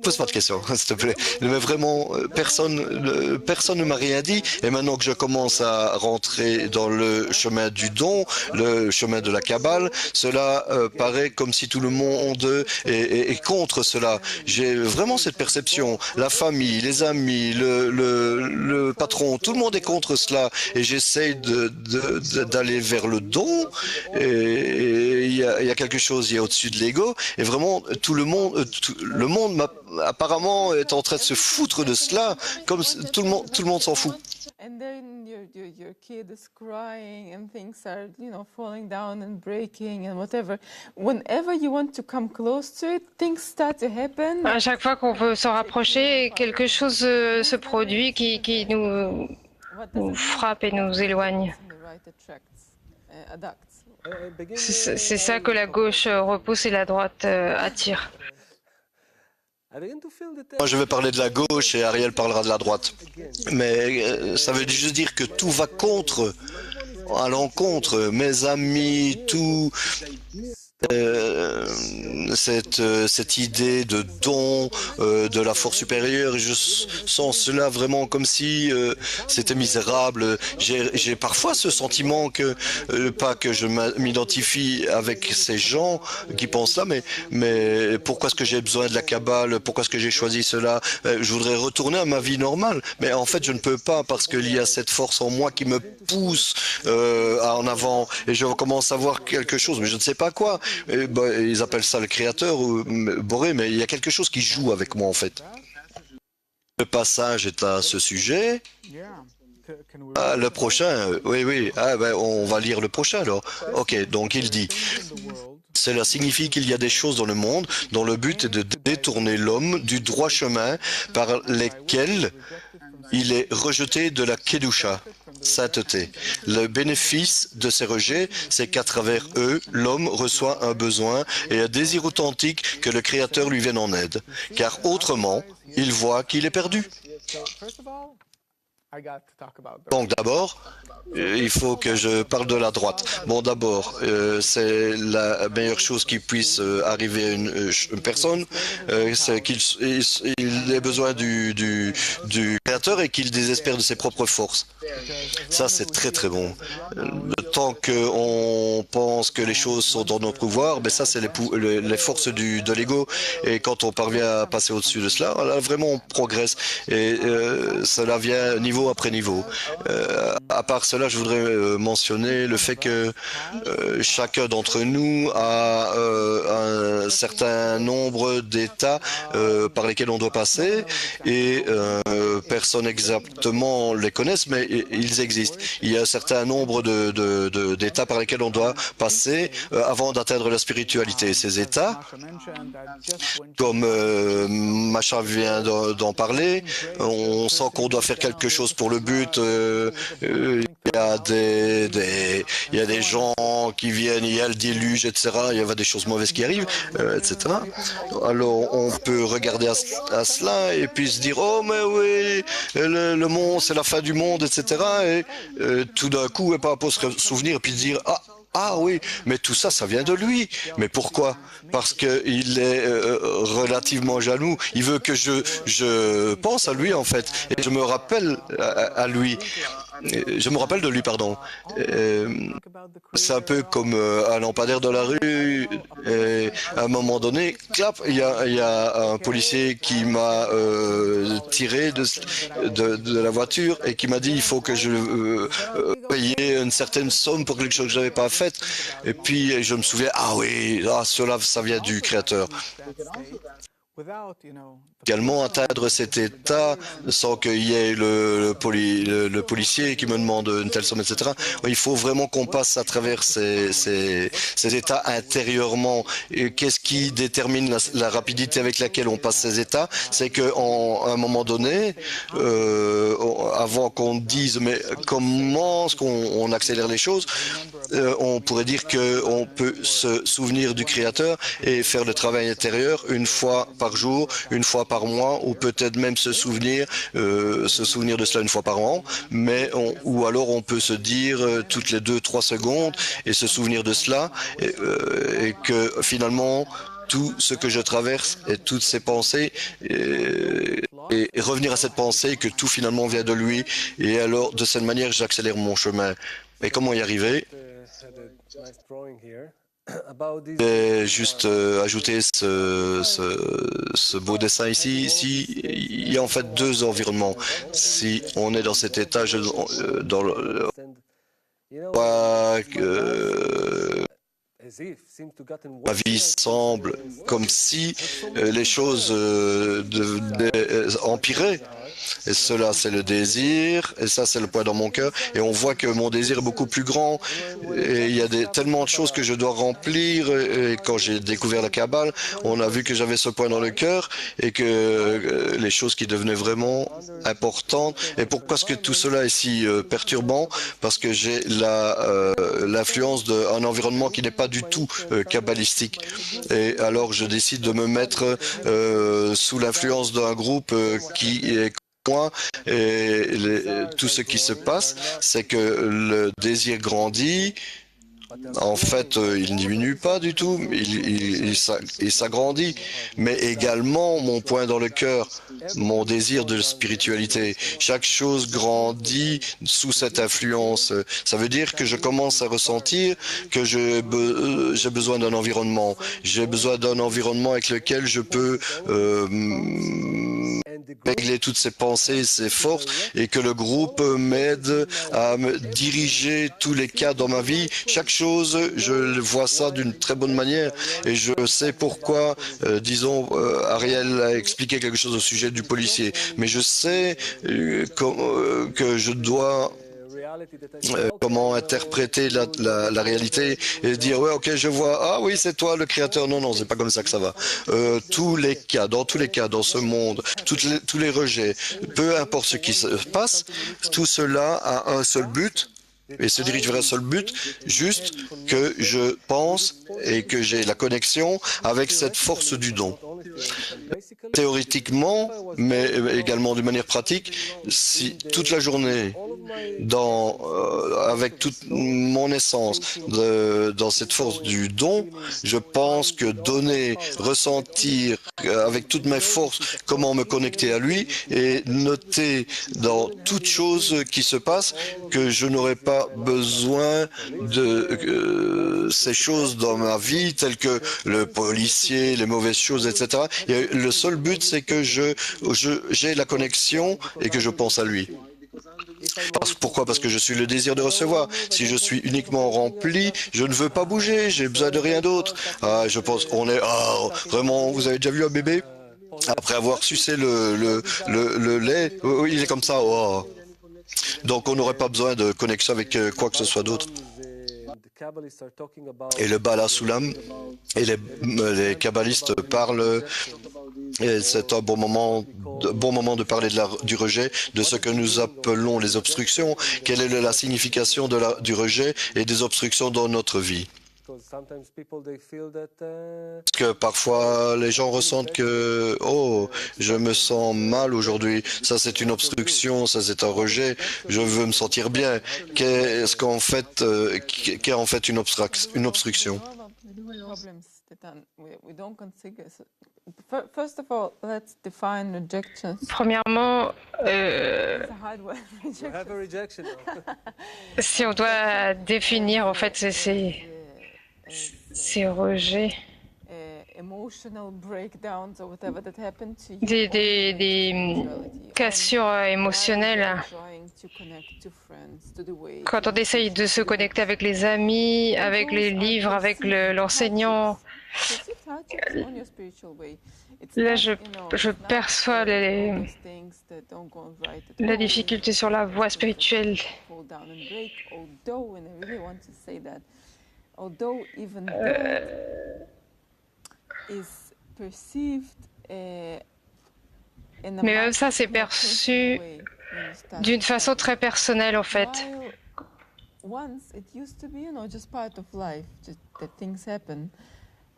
pose pas de questions, s'il te plaît. Mais vraiment, personne ne m'a rien dit. Et maintenant que je commence à rentrer dans le chemin du don, le chemin de la Kabbale, cela paraît comme si tout le monde est contre cela. J'ai vraiment cette perception. La famille, les amis, le patron, tout le monde est contre cela. Et j'essaye d'aller vers le don. Et il y a quelque chose, il y a au-dessus de l'ego. Et vraiment, le monde apparemment est en train de se foutre de cela, comme tout le monde s'en fout. And then your kid is crying and things are, falling down and breaking and whatever. Whenever you want to come close to it, things start to happen. À chaque fois qu'on veut s'en rapprocher, quelque chose se produit qui nous frappe et nous éloigne. C'est ça que la gauche repousse et la droite attire. Moi, je vais parler de la gauche et Ariel parlera de la droite. Mais ça veut juste dire que tout va à l'encontre. Mes amis, tout... cette idée de don de la force supérieure, je sens cela vraiment comme si c'était misérable. J'ai parfois ce sentiment que, pas que je m'identifie avec ces gens qui pensent ça, mais pourquoi est-ce que j'ai besoin de la Kabbale? Pourquoi est-ce que j'ai choisi cela? Je voudrais retourner à ma vie normale, mais en fait je ne peux pas parce qu'il y a cette force en moi qui me pousse en avant et je commence à voir quelque chose, mais je ne sais pas quoi. Ils appellent ça le créateur ou Boré, mais il y a quelque chose qui joue avec moi en fait. Le passage est à ce sujet. Ah, le prochain, oui. On va lire le prochain alors. Ok, donc il dit, cela signifie qu'il y a des choses dans le monde dont le but est de détourner l'homme du droit chemin par lesquels il est rejeté de la Kedusha, sainteté. Le bénéfice de ces rejets, c'est qu'à travers eux, l'homme reçoit un besoin et un désir authentique que le Créateur lui vienne en aide. Car autrement, il voit qu'il est perdu. Donc d'abord, il faut que je parle de la droite. Bon, d'abord, c'est la meilleure chose qui puisse arriver à une personne, c'est qu'il ait besoin du Créateur et qu'il désespère de ses propres forces. Ça, c'est très très bon. Tant qu'on pense que les choses sont dans notre pouvoir, ça, c'est les forces de l'ego. Et quand on parvient à passer au-dessus de cela, là, vraiment, on progresse. Et cela vient au niveau niveau après niveau. À part cela, je voudrais mentionner le fait que chacun d'entre nous a un certain nombre d'états par lesquels on doit passer et personne exactement les connaissent, mais ils existent. Il y a un certain nombre d'états par lesquels on doit passer avant d'atteindre la spiritualité. Ces états, comme Macha vient d'en parler, on sent qu'on doit faire quelque chose pour le but. Il y a des gens qui viennent, il y a le déluge, etc. Il y a des choses mauvaises qui arrivent, etc. Alors on peut regarder à cela et puis se dire, oh mais oui, le monde, c'est la fin du monde, etc. Et tout d'un coup, pas pour se souvenir et puis se dire, ah oui, mais tout ça, ça vient de lui. Mais pourquoi? Parce qu'il est relativement jaloux. Il veut que je pense à lui, en fait. Et je me rappelle à lui. Je me rappelle de lui, pardon. C'est un peu comme un lampadaire dans la rue. Et à un moment donné, clap, il y a un policier qui m'a tiré de la voiture et qui m'a dit il faut que je paye une certaine somme pour quelque chose que je n'avais pas fait. Et puis je me souviens, ah oui, cela, ça vient du Créateur. Également atteindre cet état sans qu'il y ait le policier qui me demande une telle somme, etc. Il faut vraiment qu'on passe à travers ces états intérieurement. Qu'est-ce qui détermine la rapidité avec laquelle on passe ces états? C'est qu'à un moment donné, avant qu'on dise mais comment est-ce qu'on accélère les choses, on pourrait dire qu'on peut se souvenir du Créateur et faire le travail intérieur une fois par jour, une fois par mois, ou peut-être même se souvenir de cela une fois par an, ou alors on peut se dire toutes les 2-3 secondes et se souvenir de cela et que finalement tout ce que je traverse et toutes ces pensées et revenir à cette pensée que tout finalement vient de lui et alors de cette manière j'accélère mon chemin. Et comment y arriver? Et juste ajouter ce beau dessin ici. Il y a en fait deux environnements. Si on est dans cet étage, dans le ma vie semble comme si les choses empiraient. Et cela, c'est le désir, et ça, c'est le point dans mon cœur. Et on voit que mon désir est beaucoup plus grand. Et il y a tellement de choses que je dois remplir. Et quand j'ai découvert la Kabbale, on a vu que j'avais ce point dans le cœur et que les choses qui devenaient vraiment importantes. Et pourquoi est-ce que tout cela est si perturbant? Parce que j'ai l'influence d'un environnement qui n'est pas du tout kabbalistique. Et alors, je décide de me mettre sous l'influence d'un groupe qui est moi, et tout ce qui se passe, c'est que le désir grandit. En fait, il ne diminue pas du tout, il s'agrandit. Mais également, mon point dans le cœur, mon désir de spiritualité. Chaque chose grandit sous cette influence. Ça veut dire que je commence à ressentir que j'ai besoin d'un environnement. J'ai besoin d'un environnement avec lequel je peux régler toutes ces pensées, ces forces, et que le groupe m'aide à me diriger tous les cas dans ma vie. Chaque chose, je vois ça d'une très bonne manière, et je sais pourquoi, disons, Ariel a expliqué quelque chose au sujet du policier, mais je sais que je dois comment interpréter la réalité et dire ouais ok je vois ah oui c'est toi le créateur. Non c'est pas comme ça que ça va. Tous les cas dans ce monde, tous les rejets, peu importe ce qui se passe, tout cela a un seul but et se dirige vers un seul but, juste que je pense et que j'ai la connexion avec cette force du don. Théoriquement, mais également de manière pratique, si toute la journée, avec toute mon essence, dans cette force du don, je pense que donner, ressentir avec toutes mes forces comment me connecter à lui et noter dans toute chose qui se passe que je n'aurai pas besoin de ces choses dans ma vie, telles que le policier, les mauvaises choses, etc. Et le seul but, c'est que j'ai la connexion et que je pense à lui. Pourquoi? Parce que je suis le désir de recevoir. Si je suis uniquement rempli, je ne veux pas bouger, j'ai besoin de rien d'autre. Ah, je pense, vraiment, vous avez déjà vu un bébé? Après avoir sucé le lait, oui, il est comme ça. Oh. Donc on n'aurait pas besoin de connexion avec quoi que ce soit d'autre. Et le Bala Soulam et les kabbalistes parlent, et c'est un bon moment de parler du rejet, de ce que nous appelons les obstructions. Quelle est la signification du rejet et des obstructions dans notre vie? Parce que parfois les gens ressentent que je me sens mal aujourd'hui, ça c'est une obstruction, ça c'est un rejet, je veux me sentir bien. Qu'est-ce qu'en fait qu'est en fait une obstruction? Premièrement, si on doit définir en fait ces rejets, des cassures émotionnelles, quand on essaye de se connecter avec les amis, avec les livres, avec l'enseignant, là je perçois la difficulté sur la voie spirituelle. Mais même ça, c'est perçu d'une façon très personnelle, en fait.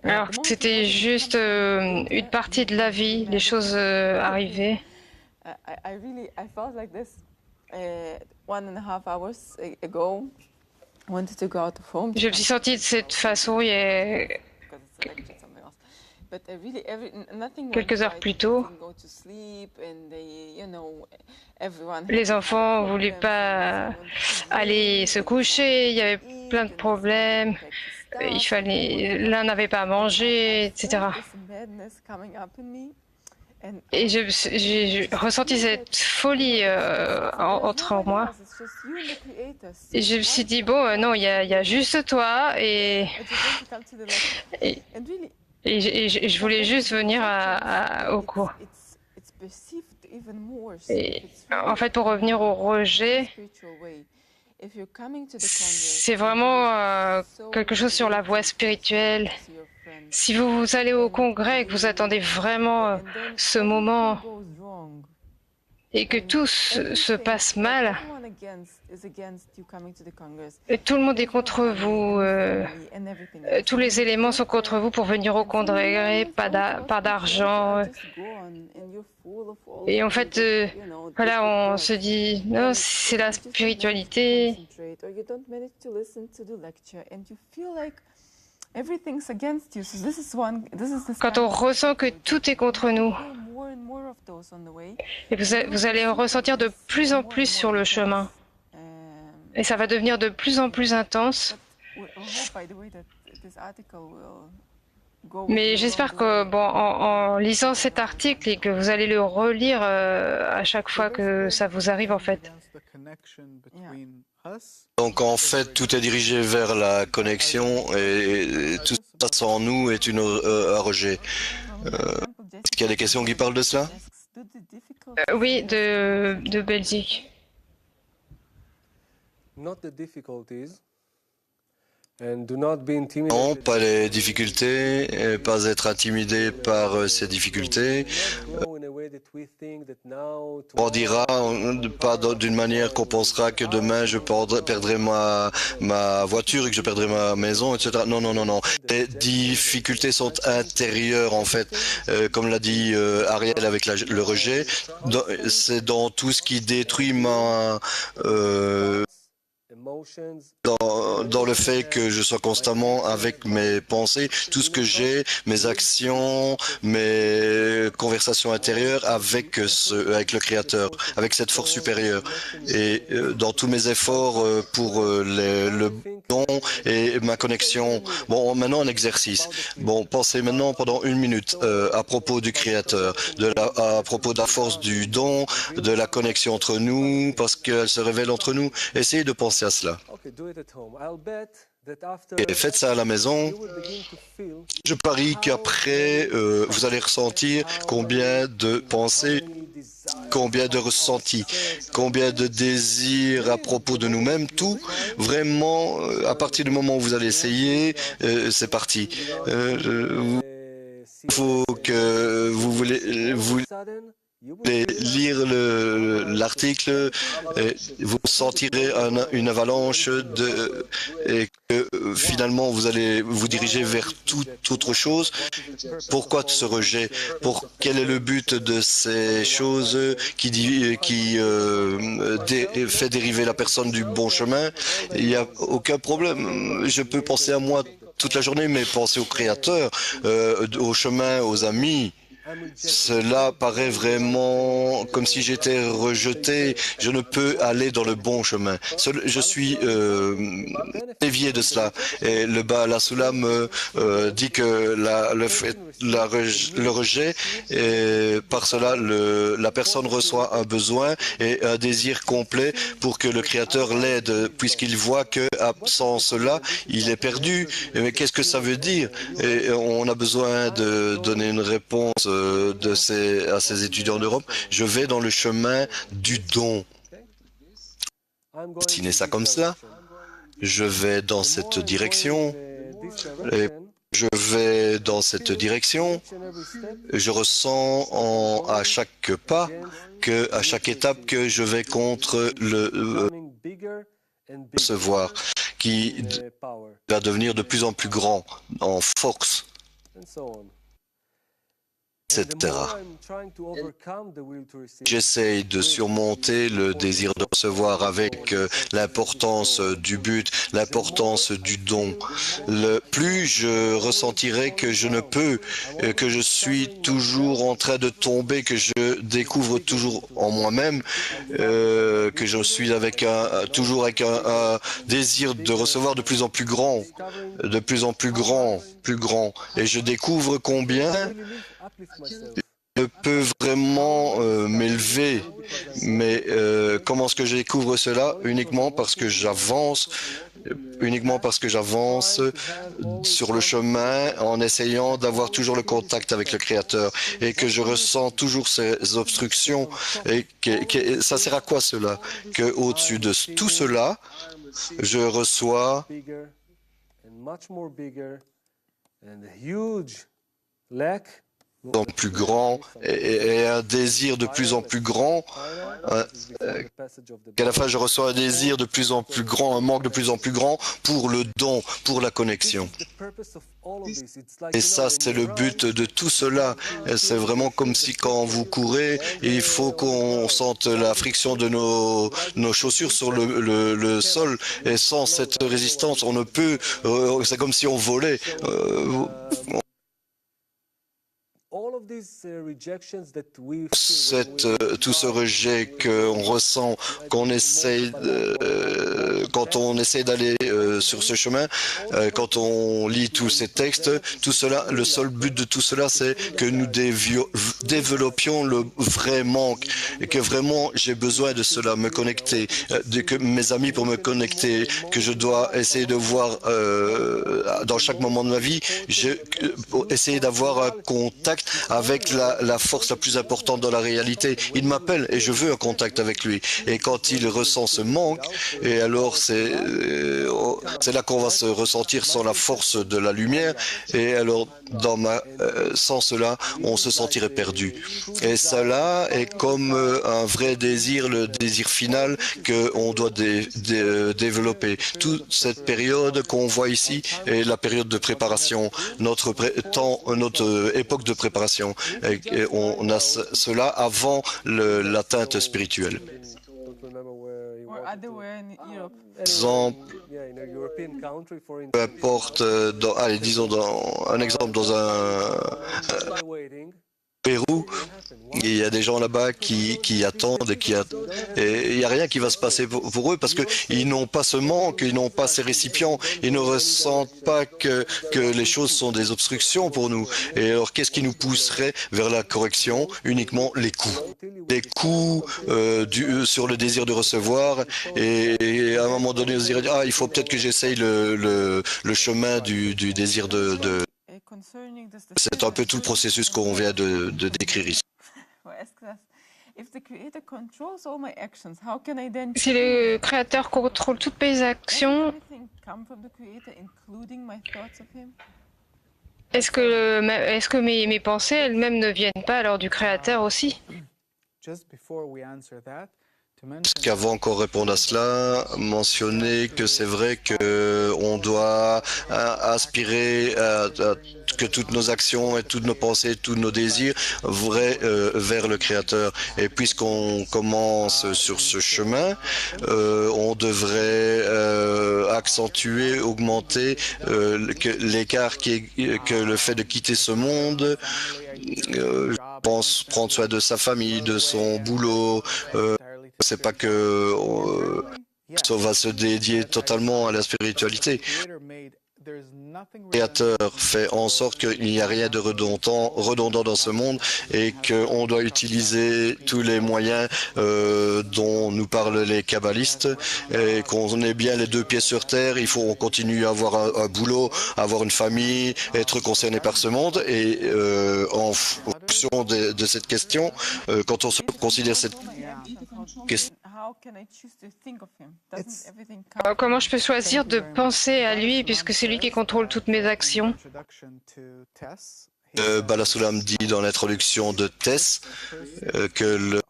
Alors, c'était juste une partie de la vie, les choses arrivaient. Je me suis sentie de cette façon il y a quelques heures plus tôt. Les enfants ne voulaient pas aller se coucher, il y avait plein de problèmes, l'un n'avait pas à manger, etc. Et j'ai ressenti cette folie entre moi. Et je me suis dit, bon, non, il y a juste toi et je voulais juste venir au cours. Et en fait, pour revenir au rejet, c'est vraiment quelque chose sur la voie spirituelle. Si vous allez au congrès et que vous attendez vraiment ce moment et que tout se passe mal, et tout le monde est contre vous, tous les éléments sont contre vous pour venir au congrès, pas d'argent. Et en fait, voilà, on se dit, non, c'est la spiritualité. Quand on ressent que tout est contre nous, et vous allez ressentir de plus en plus sur le chemin, et ça va devenir de plus en plus intense. Mais j'espère que, bon, en lisant cet article et que vous allez le relire à chaque fois que ça vous arrive, en fait. Donc en fait, tout est dirigé vers la connexion et tout ça sans nous est un rejet. Est-ce qu'il y a des questions qui parlent de cela? Oui, de Belgique. Non, pas les difficultés, pas être intimidé par ces difficultés. On dira pas d'une manière qu'on pensera que demain je perdrai ma voiture et que je perdrai ma maison, etc. Non, non, non, non. Les difficultés sont intérieures en fait. Comme l'a dit Ariel avec le rejet, c'est dans tout ce qui détruit dans le fait que je sois constamment avec mes pensées, tout ce que j'ai, mes actions, mes conversations intérieures avec avec le Créateur, avec cette force supérieure. Et dans tous mes efforts pour le don et ma connexion. Bon, maintenant un exercice. Bon, pensez maintenant pendant 1 minute à propos du Créateur, à propos de la force du don, de la connexion entre nous, parce qu'elle se révèle entre nous. Essayez de penser à cela. Et faites ça à la maison. Je parie qu'après, vous allez ressentir combien de pensées, combien de ressentis, combien de désirs à propos de nous-mêmes, tout. Vraiment, à partir du moment où vous allez essayer, c'est parti. Il faut que vous voulez lire l'article, vous sentirez une avalanche et que finalement vous allez vous diriger vers toute autre chose. Pourquoi ce rejet? Quel est le but de ces choses qui fait dériver la personne du bon chemin? Il n'y a aucun problème. Je peux penser à moi toute la journée, mais penser au Créateur, au chemin, aux amis. Cela paraît vraiment comme si j'étais rejeté. Je ne peux aller dans le bon chemin. Je suis dévié de cela. Et le Baal Soulam dit que le rejet, et par cela, la personne reçoit un besoin et un désir complet pour que le Créateur l'aide, puisqu'il voit que sans cela, il est perdu. Mais qu'est-ce que ça veut dire? Et on a besoin de donner une réponse à ces étudiants d'Europe. Je vais dans le chemin du don. Dessinez ça comme ça. Je vais dans cette direction. Et je vais dans cette direction. Je ressens à chaque pas, à chaque étape, que je vais contre le recevoir, qui va devenir de plus en plus grand en force, etc. J'essaye de surmonter le désir de recevoir avec l'importance du but, l'importance du don. Plus je ressentirai que je ne peux, que je suis toujours en train de tomber, que je découvre toujours en moi-même, que je suis toujours avec un désir de recevoir de plus en plus grand, de plus en plus grand, plus grand. Et je découvre combien je peux vraiment m'élever, mais comment est-ce que je découvre cela? Uniquement parce que j'avance sur le chemin en essayant d'avoir toujours le contact avec le Créateur et que je ressens toujours ces obstructions. Et ça sert à quoi cela? Que au-dessus de tout cela, je reçois plus grand et un désir de plus en plus grand, qu'à la fin je reçois un désir de plus en plus grand, un manque de plus en plus grand pour le don, pour la connexion. Et ça, c'est le but de tout cela. C'est vraiment comme si quand vous courez, il faut qu'on sente la friction de nos chaussures sur le sol. Et sans cette résistance, on ne peut, c'est comme si on volait. Tout ce rejet qu'on ressent, quand on essaie d'aller sur ce chemin, quand on lit tous ces textes, tout cela, le seul but de tout cela, c'est que nous développions le vrai manque et que vraiment j'ai besoin de cela, me connecter, que mes amis pour me connecter, que je dois essayer de voir dans chaque moment de ma vie, essayer d'avoir un contact avec la force la plus importante dans la réalité. Il m'appelle et je veux un contact avec lui. Et quand il ressent ce manque, et alors c'est là qu'on va se ressentir sans la force de la lumière. Et alors, sans cela, on se sentirait perdu. Et cela est comme un vrai désir, le désir final qu'on doit développer. Toute cette période qu'on voit ici est la période de préparation, notre époque de préparation. Et on a cela avant l'atteinte spirituelle. otherwhere in Europe. Exemple, Yeah, in a European country, for peu instance, importe, allez, disons un exemple dans un by waiting, Pérou, will happen. Why? il y a des gens là-bas qui attendent et il n'y a rien qui va se passer pour eux parce qu'ils n'ont pas ce manque, ils n'ont pas ces récipients, ils ne ressentent pas que les choses sont des obstructions pour nous. Et alors, qu'est-ce qui nous pousserait vers la correction? Uniquement les coûts. Les coûts sur le désir de recevoir et à un moment donné, on se dirait, ah, il faut peut-être que j'essaye le chemin du désir de... Concerning this C'est un peu tout le processus qu'on vient de décrire ici. If the creator controls all my actions, how can I then Si le créateur contrôle toutes mes actions, everything come from the creator, including my thoughts of him? est-ce que mes pensées elles-mêmes ne viennent pas alors du créateur aussi? Just before we answer that, to mention Parce qu'avant qu'on réponde à cela, mentionner que c'est vrai que on doit aspirer à que toutes nos actions et toutes nos pensées, tous nos désirs vers le Créateur. Et puisqu'on commence sur ce chemin, on devrait accentuer, augmenter l'écart que le fait de quitter ce monde, pense prendre soin de sa famille, de son boulot. C'est pas que ça va se dédier totalement à la spiritualité. Le Créateur fait en sorte qu'il n'y a rien de redondant dans ce monde et qu'on doit utiliser tous les moyens dont nous parlent les kabbalistes et qu'on ait bien les deux pieds sur terre. Il faut qu'on continue à avoir un boulot, avoir une famille, être concerné par ce monde et en fonction de cette question, quand on se considère cette question, Comment je peux choisir de penser à lui puisque c'est lui qui contrôle toutes mes actions? Balasulam dit dans l'introduction de Tess que le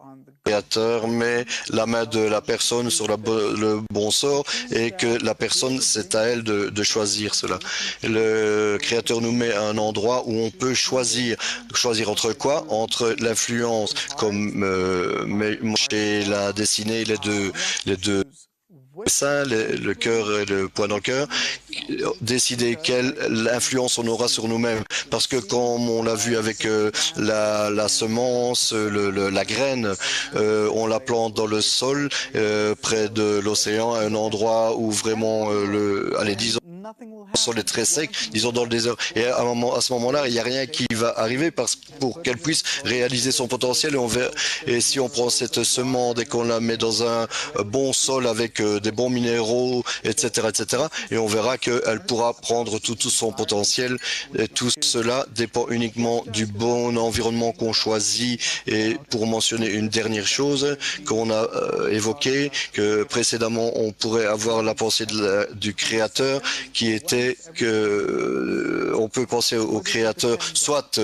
Créateur met la main de la personne sur le bon sort et que la personne, c'est à elle de choisir cela. Le Créateur nous met à un endroit où on peut choisir. Choisir entre quoi? Entre l'influence, comme Moshe l'a dessiné, les deux sein, le cœur et le poing dans le cœur, décider quelle influence on aura sur nous-mêmes. Parce que comme on l'a vu avec la semence, la graine, on la plante dans le sol, près de l'océan, à un endroit où vraiment, disons, le sol est très sec, disons dans le désert. Et à ce moment-là, il n'y a rien qui va arriver pour qu'elle puisse réaliser son potentiel. Et si on prend cette semence et qu'on la met dans un bon sol avec des bons minéraux, etc., et on verra qu'elle pourra prendre tout son potentiel. Et tout cela dépend uniquement du bon environnement qu'on choisit. Et pour mentionner une dernière chose qu'on a évoquée, que précédemment on pourrait avoir la pensée du Créateur, qui était que on peut penser au Créateur soit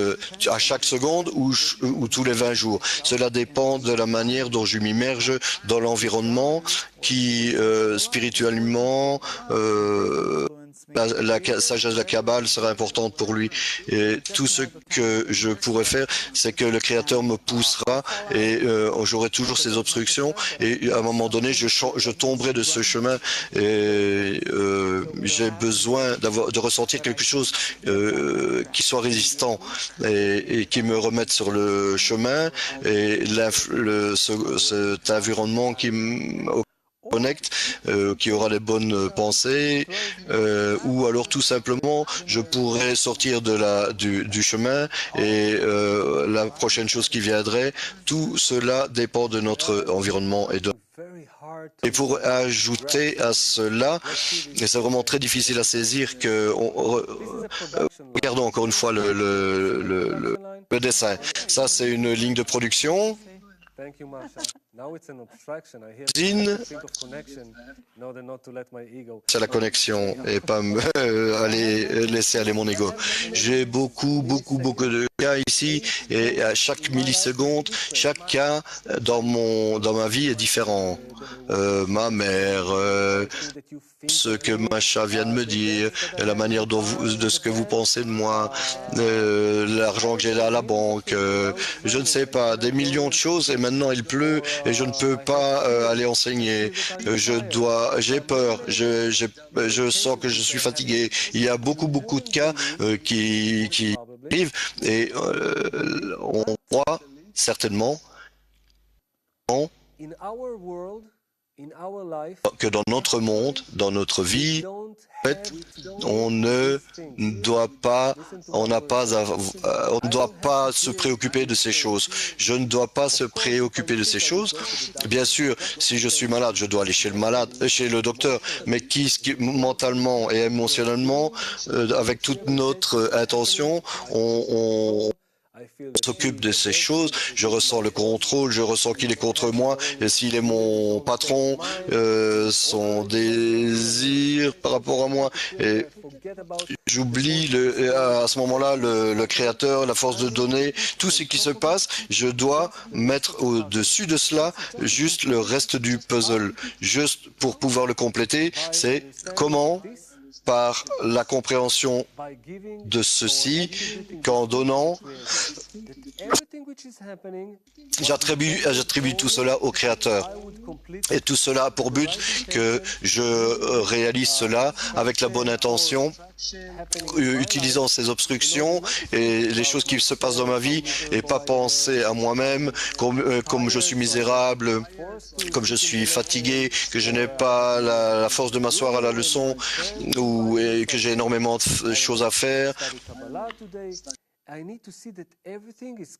à chaque seconde ou tous les 20 jours. Cela dépend de la manière dont je m'immerge dans l'environnement qui spirituellement la sagesse de la Kabbale sera importante pour lui. Et tout ce que je pourrais faire, c'est que le Créateur me poussera et j'aurai toujours ces obstructions. Et à un moment donné, je tomberai de ce chemin et j'ai besoin de ressentir quelque chose qui soit résistant et qui me remette sur le chemin. Et cet environnement qui me connecte, qui aura les bonnes pensées, ou alors tout simplement je pourrais sortir du chemin et la prochaine chose qui viendrait, tout cela dépend de notre environnement et pour ajouter à cela, et c'est vraiment très difficile à saisir que regardons encore une fois le dessin. Ça c'est une ligne de production. C'est la connexion et pas aller laisser aller mon ego. J'ai beaucoup de cas ici et à chaque milliseconde, chaque cas dans ma vie est différent. Ma mère, ce que Macha vient de me dire, la manière de ce que vous pensez de moi, l'argent que j'ai à la banque, je ne sais pas, des millions de choses et maintenant il pleut et je ne peux pas aller enseigner. J'ai peur, je sens que je suis fatigué. Il y a beaucoup de cas qui arrivent et on croit certainement que dans notre monde, dans notre vie, en fait, on ne doit pas se préoccuper de ces choses. Je ne dois pas se préoccuper de ces choses. Bien sûr, si je suis malade, je dois aller chez le docteur. Mais mentalement et émotionnellement, avec toute notre intention, on s'occupe de ces choses, je ressens le contrôle, je ressens qu'il est contre moi, et s'il est mon patron, son désir par rapport à moi, et j'oublie à ce moment-là le créateur, la force de donner, tout ce qui se passe, je dois mettre au-dessus de cela juste le reste du puzzle, juste pour pouvoir le compléter, c'est comment par la compréhension de ceci, qu'en donnant, j'attribue tout cela au Créateur. Et tout cela a pour but que je réalise cela avec la bonne intention, utilisant ces obstructions et les choses qui se passent dans ma vie et pas penser à moi-même comme je suis misérable, comme je suis fatigué, que je n'ai pas la force de m'asseoir à la leçon et que j'ai énormément de choses à faire.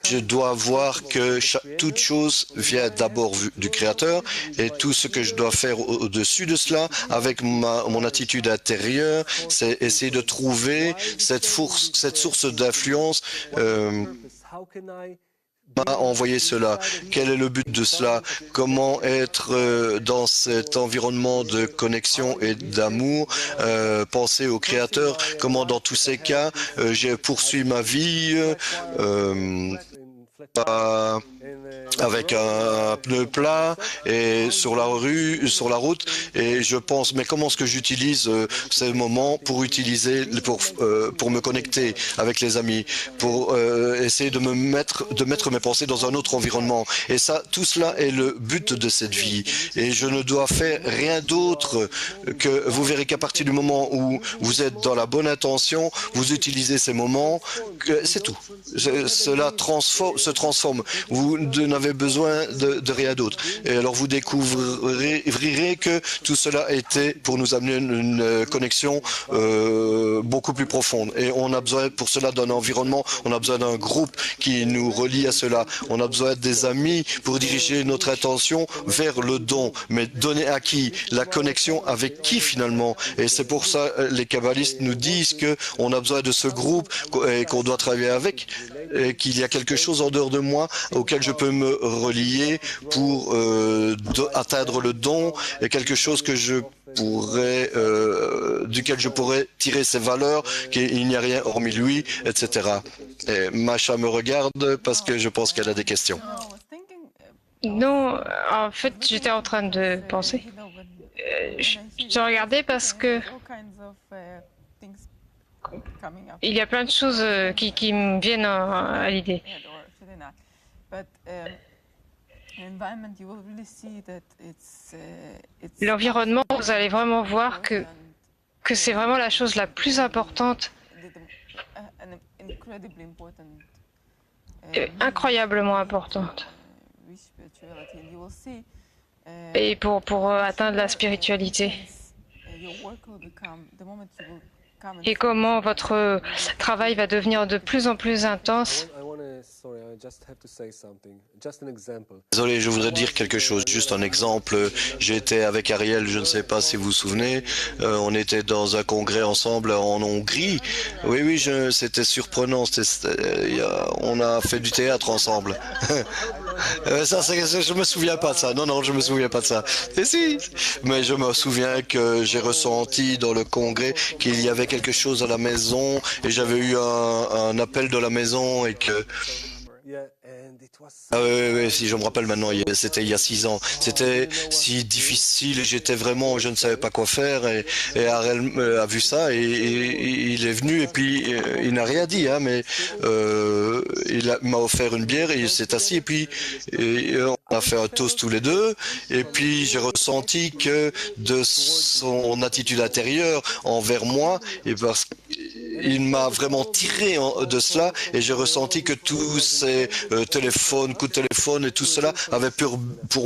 Je dois voir que toute chose vient d'abord du Créateur et tout ce que je dois faire au-dessus de cela, avec mon attitude intérieure, c'est essayer de trouver cette source d'influence m'a envoyé cela. Quel est le but de cela? Comment être dans cet environnement de connexion et d'amour, penser au Créateur? Comment dans tous ces cas, j'ai poursuivi ma vie avec un pneu plat et sur la route, et je pense, mais comment est-ce que j'utilise ces moments pour me connecter avec les amis, pour essayer de mettre mes pensées dans un autre environnement. Et ça, tout cela est le but de cette vie. Et je ne dois faire rien d'autre que, vous verrez qu'à partir du moment où vous êtes dans la bonne intention, vous utilisez ces moments, c'est tout. Cela se transforme. Vous n'avez besoin de rien d'autre. Et alors vous découvrirez que tout cela était pour nous amener une connexion beaucoup plus profonde. Et on a besoin pour cela d'un environnement, on a besoin d'un groupe qui nous relie à cela. On a besoin des amis pour diriger notre attention vers le don. Mais donner à qui? La connexion avec qui finalement? Et c'est pour ça les kabbalistes nous disent qu'on a besoin de ce groupe et qu'on doit travailler avec, et qu'il y a quelque chose en dehors de moi auquel je peux me relier pour atteindre le don, et quelque chose que duquel je pourrais tirer ses valeurs, qu'il n'y a rien hormis lui, etc. Et Macha me regarde parce que je pense qu'elle a des questions. Non, en fait, j'étais en train de penser. Je te regardais parce que il y a plein de choses qui me viennent à l'idée. L'environnement, vous allez vraiment voir que c'est vraiment la chose la plus importante, incroyablement importante. Et pour atteindre la spiritualité. Et comment votre travail va devenir de plus en plus intense. Désolé, je voudrais dire quelque chose, juste un exemple. J'étais avec Ariel, je ne sais pas si vous vous souvenez, on était dans un congrès ensemble en Hongrie. Oui, c'était surprenant, on a fait du théâtre ensemble. Je me souviens pas de ça. Non, non, je me souviens pas de ça. Et si, mais je me souviens que j'ai ressenti dans le congrès qu'il y avait quelque chose à la maison et j'avais eu un appel de la maison et que Yeah, and it was ah oui, si je me rappelle maintenant, c'était il y a 6 ans. C'était si difficile, j'étais vraiment, je ne savais pas quoi faire et Harel a vu ça et il est venu et puis il n'a rien dit, hein, mais m'a offert une bière et il s'est assis et puis on a fait un toast tous les deux et puis j'ai ressenti que de son attitude intérieure envers moi et parce qu'il m'a vraiment tiré de cela et j'ai ressenti que tous ces téléphones, coups de téléphone et tout cela avait pour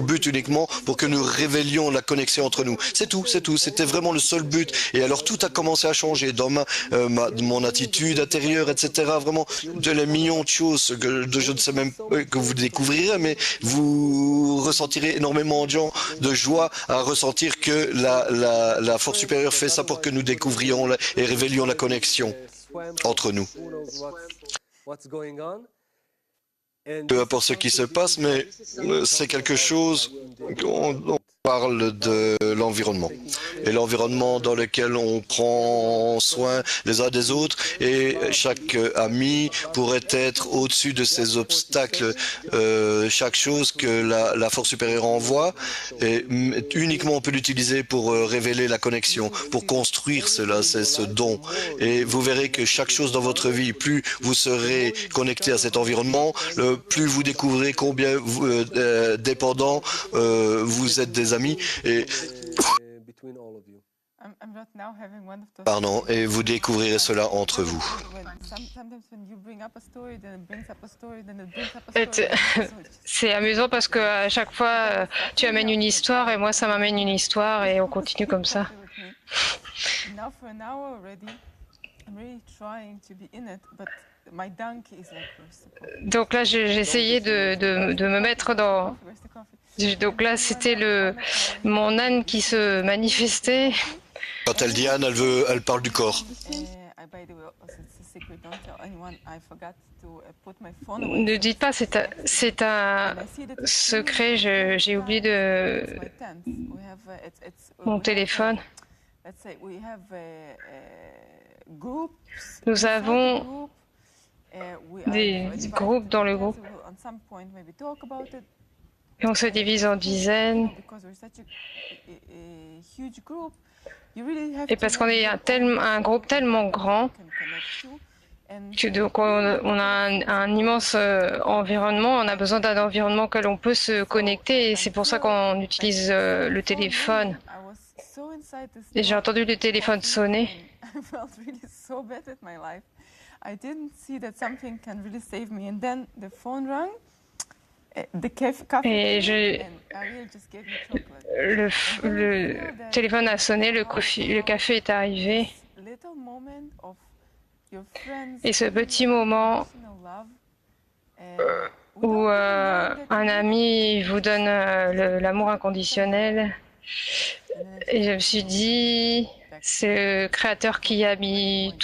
but uniquement pour que nous révélions la connexion entre nous. C'est tout, c'est tout. C'était vraiment le seul but. Et alors tout a commencé à changer dans mon attitude intérieure, etc. Vraiment de les millions de choses que je ne sais même pas que vous découvrirez, mais vous ressentirez énormément de joie à ressentir que la force supérieure fait ça pour que nous découvrions et révélions la connexion entre nous. what's going on. And Peu importe ce qui se passe, mais c'est quelque chose, on parle de l'environnement. Et l'environnement dans lequel on prend soin les uns des autres et chaque ami pourrait être au-dessus de ces obstacles. Chaque chose que la force supérieure envoie, et uniquement on peut l'utiliser pour révéler la connexion, pour construire cela, c'est ce don. Et vous verrez que chaque chose dans votre vie, plus vous serez connecté à cet environnement, plus vous découvrez combien dépendants vous êtes des amis et between all of you. I'm right now having one of those. pardon, et vous découvrirez cela entre vous. Sometimes when you bring up a story, then it brings up a story, then it brings up a Et story. c'est amusant parce que à chaque fois, tu amènes une histoire et moi, ça m'amène une histoire et on continue comme ça. Now for an hour already, I'm really trying to be in it, but my donkey is like, where's the coffee? Donc là, j'ai essayé de me mettre dans... Where's the coffee? Donc là, c'était mon âne qui se manifestait. Quand elle dit Anne, elle parle du corps. By the way, also it's a secret. Don't tell anyone. I forgot to put my phone away. Ne dites pas, c'est un secret. J'ai oublié de It's my tent. We have mon téléphone. Let's say we have groups. Nous inside the avons group. We des are divided groupes dans le together. groupe. We'll on some point maybe talk about it. Et on se divise en dizaines. Because we're such a huge group, you really have Et to parce qu'on have est your own un groupe tellement grand, can connect to. And que donc on a un immense environnement. On a besoin d'un environnement que l'on peut se connecter. Et c'est pour ça qu'on utilise le téléphone. I was so inside this Et j'ai entendu le téléphone sonner. I felt really so bad at my life. I didn't see that something can really save me. And then the phone rang, the coffee Et came, and Ariel just gave me chocolate. le téléphone a sonné, le café est arrivé. This little moment of your friends Et ce petit moment personal love, où un ami vous donne l'amour inconditionnel. Et je me suis dit, c'est le créateur qui a mis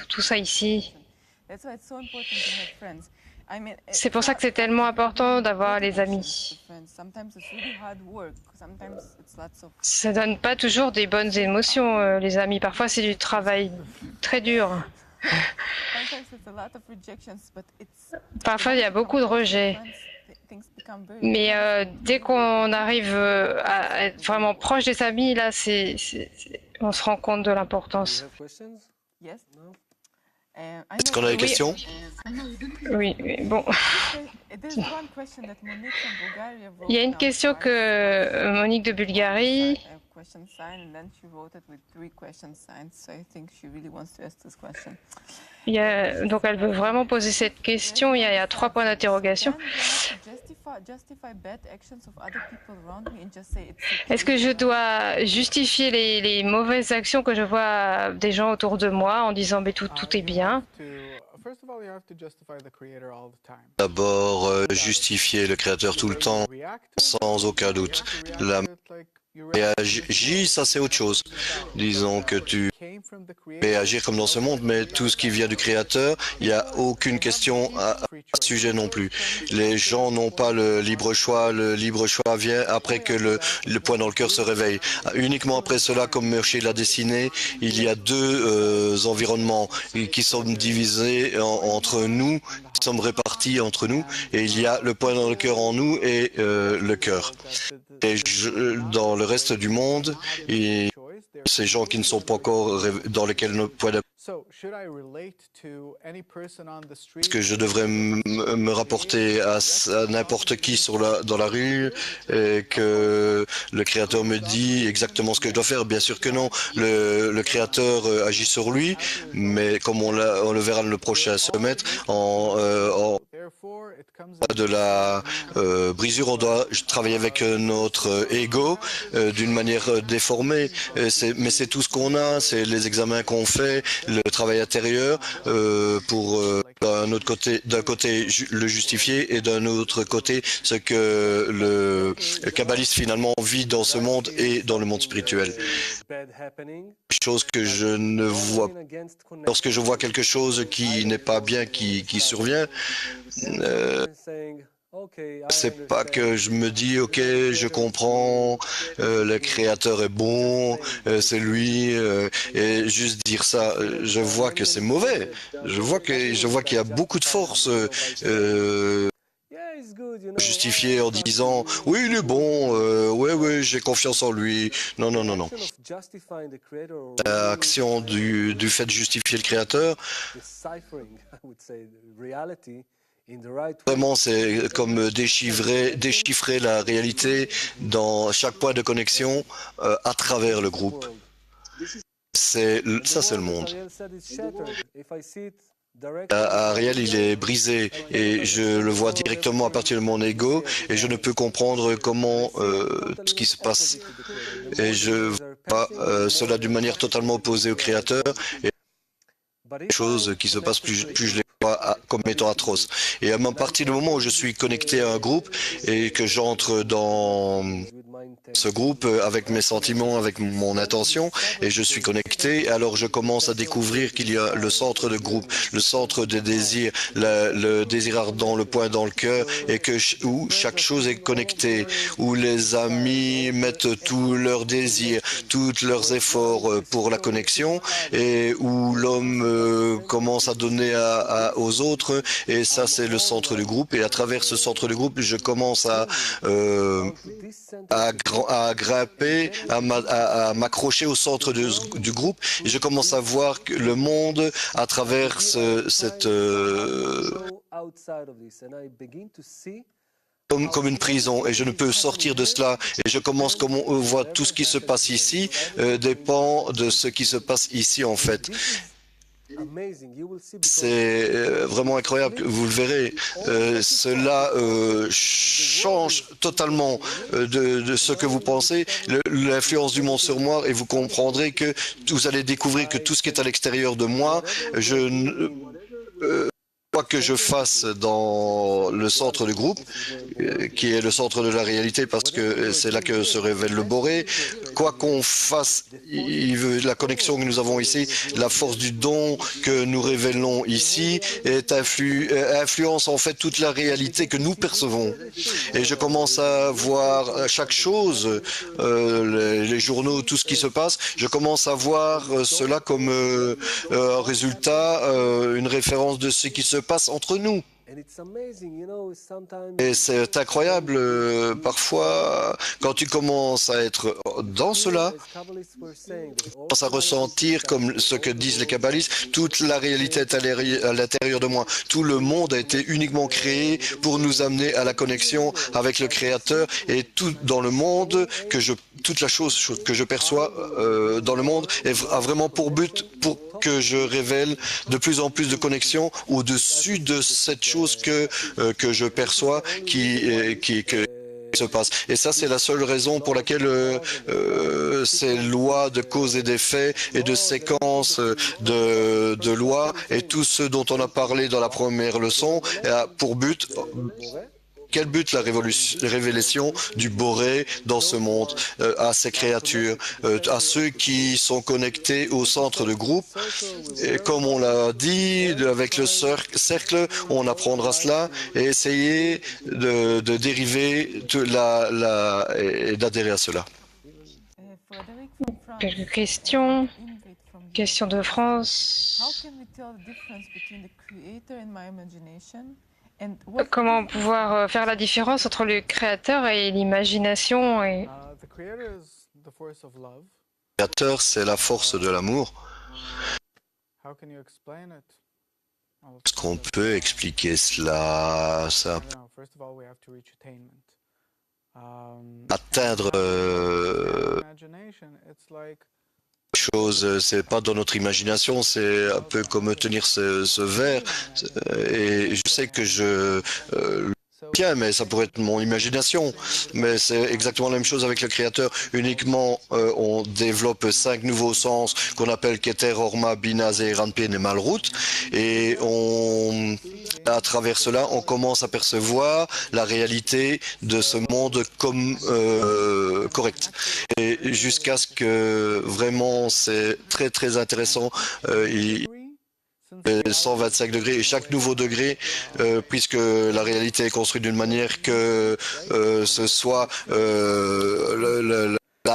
tout ça ici. That's why it's so important to have friends. I mean, C'est pour ça que c'est tellement important d'avoir les amis. Sometimes it's really hard work. Sometimes it's lots of Ça donne pas toujours des bonnes émotions, les amis. Parfois, c'est du travail très dur. sometimes it's a lot of rejections, but it's Parfois, il y a beaucoup de rejets. things become very Mais dès qu'on arrive à être vraiment proche des amis, là, on se rend compte de You l'importance. have questions? yes. No? I Est-ce know qu'on a des you- questions? Oui, bon. There's one question that Monique from Bulgaria wrote Il y a une down question twice. que Monique de Bulgarie, A question sign, and then she wrote it with 3 question signs. So I think she really wants to ask this question. donc elle veut vraiment poser cette question. Il y a 3 points d'interrogation. Justify bad actions of other people around me and just say it's Est-ce que je dois justifier les mauvaises actions que je vois des gens autour de moi en disant mais tout est bien? First of all, you have to justify the creator all the time. D'abord, justifier le créateur tout le temps, sans aucun doute. La réagir, ça c'est autre chose. Disons que tu peux agir comme dans ce monde, mais tout ce qui vient du créateur, il n'y a aucune question à sujet non plus. Les gens n'ont pas le libre choix. Le libre choix vient après que le point dans le cœur se réveille. Uniquement après cela, comme Murphy l'a dessiné, il y a deux environnements qui sont divisés entre nous, qui sont répartis entre nous, et il y a le point dans le cœur en nous et le cœur. Et dans le reste du monde, et ces gens qui ne sont pas encore dans lesquels nos points est-ce que je devrais me rapporter à n'importe qui dans la rue et que le Créateur me dit exactement ce que je dois faire? Bien sûr que non. Le Créateur agit sur lui, mais comme on le verra le prochain sommet, de la brisure, on doit travailler avec notre ego d'une manière déformée. Mais c'est tout ce qu'on a, c'est les examens qu'on fait, le travail intérieur pour d'un côté le justifier et d'un autre côté ce que le kabbaliste finalement vit dans ce monde et dans le monde spirituel. Chose que je ne vois lorsque je vois quelque chose qui n'est pas bien qui survient. C'est pas que je me dis ok, je comprends, le Créateur est bon, c'est lui, et juste dire ça, je vois que c'est mauvais. Je vois qu'il y a beaucoup de force justifiée en disant oui, il est bon, ouais, j'ai confiance en lui. Non. L'action du fait de justifier le Créateur. Vraiment, c'est comme déchiffrer la réalité dans chaque point de connexion à travers le groupe. C'est le monde. Ariel, il est brisé et je le vois directement à partir de mon ego et je ne peux comprendre comment ce qui se passe. Et je vois cela d'une manière totalement opposée au Créateur. Et les choses qui se passent, plus je les vois comme étant atroces. Et à partir du moment où je suis connecté à un groupe et que j'entre dans ce groupe avec mes sentiments, avec mon intention, et je suis connecté, alors je commence à découvrir qu'il y a le centre de groupe, le centre des désirs, le désir ardent, le point dans le cœur, et où chaque chose est connectée, où les amis mettent tous leurs désirs, tous leurs efforts pour la connexion, et où l'homme commence à donner aux autres, et ça c'est le centre du groupe, et à travers ce centre du groupe, je commence à grimper, à m'accrocher au centre du groupe, et je commence à voir que le monde à travers cette comme une prison, et je ne peux sortir de cela, et je commence, comme on voit, tout ce qui se passe ici dépend de ce qui se passe ici en fait. C'est vraiment incroyable, vous le verrez. Cela change totalement de ce que vous pensez, l'influence du monde sur moi, et vous comprendrez que vous allez découvrir que tout ce qui est à l'extérieur de moi, quoi que je fasse dans le centre du groupe, qui est le centre de la réalité parce que c'est là que se révèle le Boré, quoi qu'on fasse, la connexion que nous avons ici, la force du don que nous révélons ici, influence en fait toute la réalité que nous percevons. Et je commence à voir chaque chose, les journaux, tout ce qui se passe, je commence à voir cela comme un résultat, une référence de ce qui se passe entre nous. Et c'est incroyable, parfois, quand tu commences à être dans cela, tu commences à ressentir, comme ce que disent les kabbalistes, toute la réalité est à l'intérieur de moi. Tout le monde a été uniquement créé pour nous amener à la connexion avec le Créateur, et tout dans le monde, toute la chose que je perçois dans le monde a vraiment pour but pour que je révèle de plus en plus de connexions au-dessus de cette chose que je perçois qui se passe. Et ça, c'est la seule raison pour laquelle ces lois de cause et d'effet et de séquences de lois et tout ce dont on a parlé dans la première leçon a pour but quel but la révélation du Boré dans ce monde, à ces créatures, à ceux qui sont connectés au centre de groupe. Et comme on l'a dit, avec le cercle, on apprendra cela et essayer de dériver et d'adhérer à cela. Frederick from France. Quelques questions. Ingrid from Question de How France. can we tell the difference between the creator and my imagination? And what Comment pouvoir faire la différence entre le créateur et l'imagination et... The Creator is the force of love. Le créateur, c'est la force de l'amour. How can you explain it? Well, Est-ce qu'on peut expliquer cela? Ça I don't know. First of all, we have to reach attainment. atteindre Imagination, it's like chose, c'est pas dans notre imagination, c'est un peu comme tenir ce verre. Et je sais que je tiens, mais ça pourrait être mon imagination. Mais c'est exactement la même chose avec le créateur. Uniquement, on développe 5 nouveaux sens qu'on appelle Keter, Orma, Bina, Zeranpin et Malrout. Et à travers cela, on commence à percevoir la réalité de ce monde comme correct. Et jusqu'à ce que vraiment c'est très très intéressant. 125 degrés et chaque nouveau degré, puisque la réalité est construite d'une manière que ce soit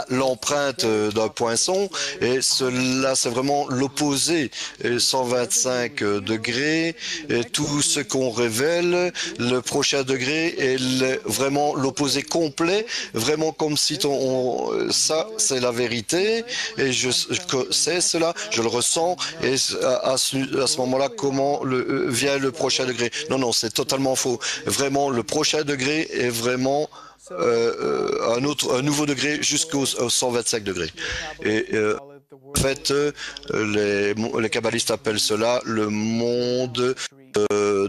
l'empreinte d'un poinçon, et cela c'est vraiment l'opposé. 125 degrés, et tout ce qu'on révèle, le prochain degré est vraiment l'opposé complet, vraiment comme si ça c'est la vérité, et je sais cela, je le ressens, et à ce moment-là, comment vient le prochain degré? Non, non, c'est totalement faux. Vraiment, le prochain degré est vraiment un nouveau degré jusqu'au 125 degrés. Et en fait, les kabbalistes appellent cela le monde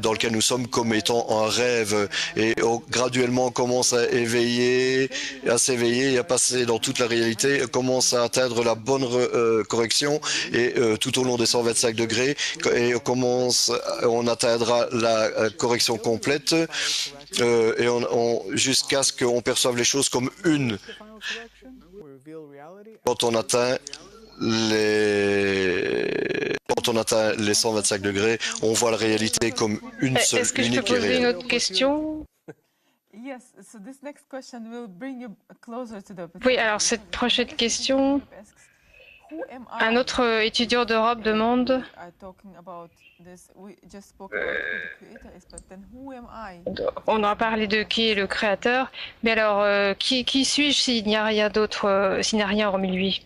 dans lequel nous sommes comme étant un rêve, et graduellement on commence à s'éveiller et à passer dans toute la réalité, commence à atteindre la bonne correction, et tout au long des 125 degrés, et on atteindra la correction complète, et jusqu'à ce qu'on perçoive les choses comme une. Quand on atteint les 125 degrés, on voit la réalité comme une seule, Est-ce que je peux unique et poser une réelle. autre question? yes, so this next question will bring you closer to the Oui, alors cette prochaine question, un autre étudiant d'Europe demande, on a parlé de qui est le créateur, mais alors qui suis-je s'il n'y a rien d'autre, s'il n'y a rien hormis lui?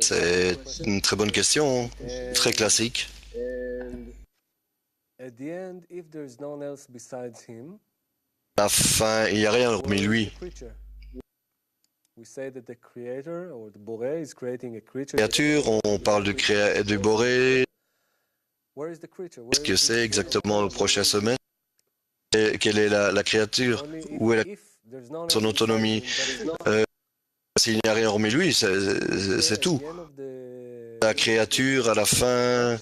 C'est une très bonne question, très classique. À la fin, il n'y a rien hormis lui. Créature, on parle du Boré. Qu'est-ce que c'est exactement le prochain sommet? Et quelle est la créature? Où est son autonomie? S'il n'y a rien hormis lui, c'est tout. La créature, à la fin,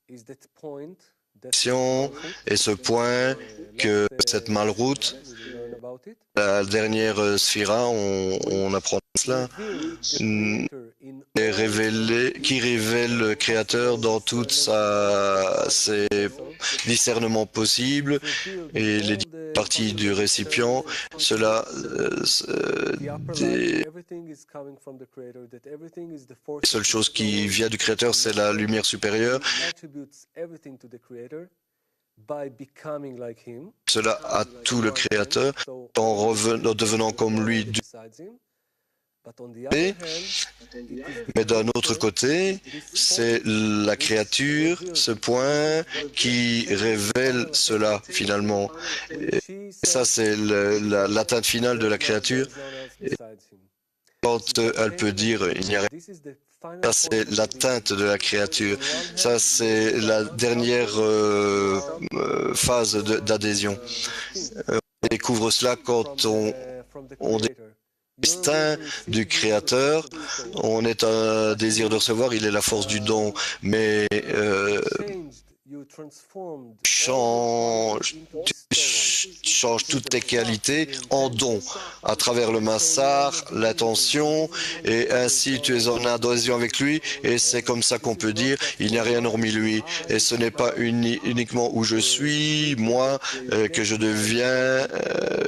est ce point que cette malroute, la dernière sphira, on apprend cela, est révélée, qui révèle le Créateur dans toutes ses discernements possibles et les parties du récipient. Cela, la seule chose qui vient du Créateur, c'est la lumière supérieure. Cela a tout le Créateur en devenant comme lui. Mais d'un autre côté, c'est la créature, ce point, qui révèle cela finalement. Et ça, c'est l'atteinte finale de la créature. Et quand elle peut dire il n'y a rien, ça c'est l'atteinte de la créature. Ça c'est la dernière phase d'adhésion. On découvre cela quand on distinct du Créateur. On est un désir de recevoir, il est la force du don. Mais you transformed change, change toutes tes qualités en dons à travers le massar, l'attention, et ainsi tu es en adhésion avec lui, et c'est comme ça qu'on peut dire il n'y a rien hormis lui. Et ce n'est pas uniquement où je suis, moi, que je deviens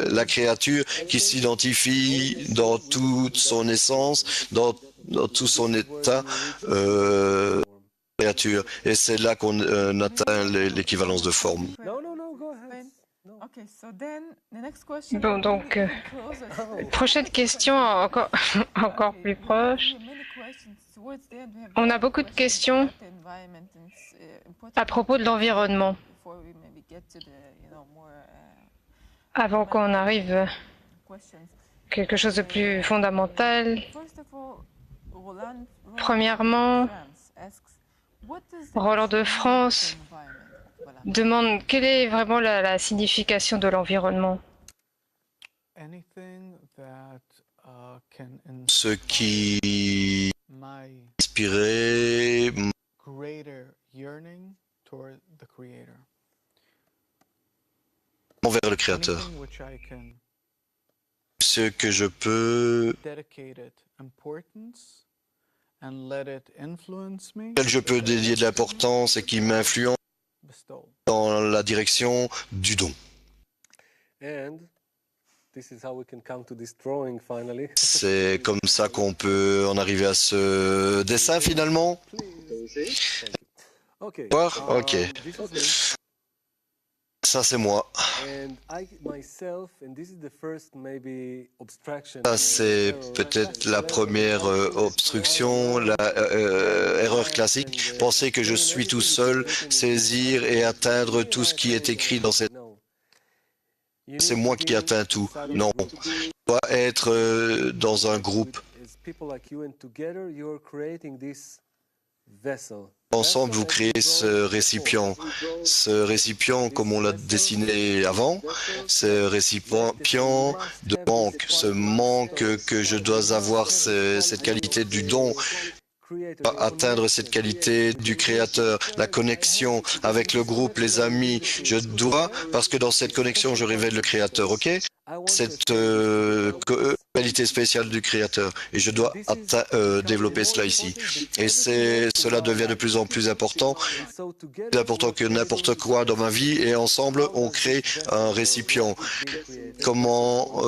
la créature qui s'identifie dans toute son essence, dans tout son état. Créature. Et c'est là qu'on atteint l'équivalence de forme. No, no, no, go ahead. No. Okay, so then the next question. Bon, donc, prochaine question encore, encore plus proche. On a beaucoup de questions à propos de l'environnement. Avant qu'on arrive à quelque chose de plus fondamental, premièrement, Roland de France demande quelle est vraiment la signification de l'environnement. Anything that can Ce qui my inspirait greater yearning toward the Creator. envers le Créateur. Anything which I can Ce que je peux, dedicate it importance and let it influence me, auquel je peux dédier de l'importance et qui m'influence bestow. dans la direction du don. And this is how we can come to this drawing finally. C'est comme ça qu'on peut en arriver à ce dessin finalement. Okay. Voir? Ok. This is me. Ça c'est moi. And I myself, and this is the first maybe obstruction. Ça c'est peut-être la première obstruction, la erreur classique. Penser que je suis tout seul, saisir et atteindre tout ce qui est écrit dans cette... No. C'est moi qui atteins tout. Non. Je dois être dans un groupe. As people like you, and together you're creating this vessel. Ensemble, vous créez ce récipient. Ce récipient, comme on l'a dessiné avant, ce récipient de manque, ce manque que je dois avoir, cette qualité du don, atteindre cette qualité du créateur, la connexion avec le groupe, les amis. Je dois, parce que dans cette connexion, je révèle le créateur, ok? Cette qualité spéciale du créateur. Et je dois développer cela ici. Et cela devient de plus en plus important, plus important que n'importe quoi dans ma vie. Et ensemble, on crée un récipient. Comment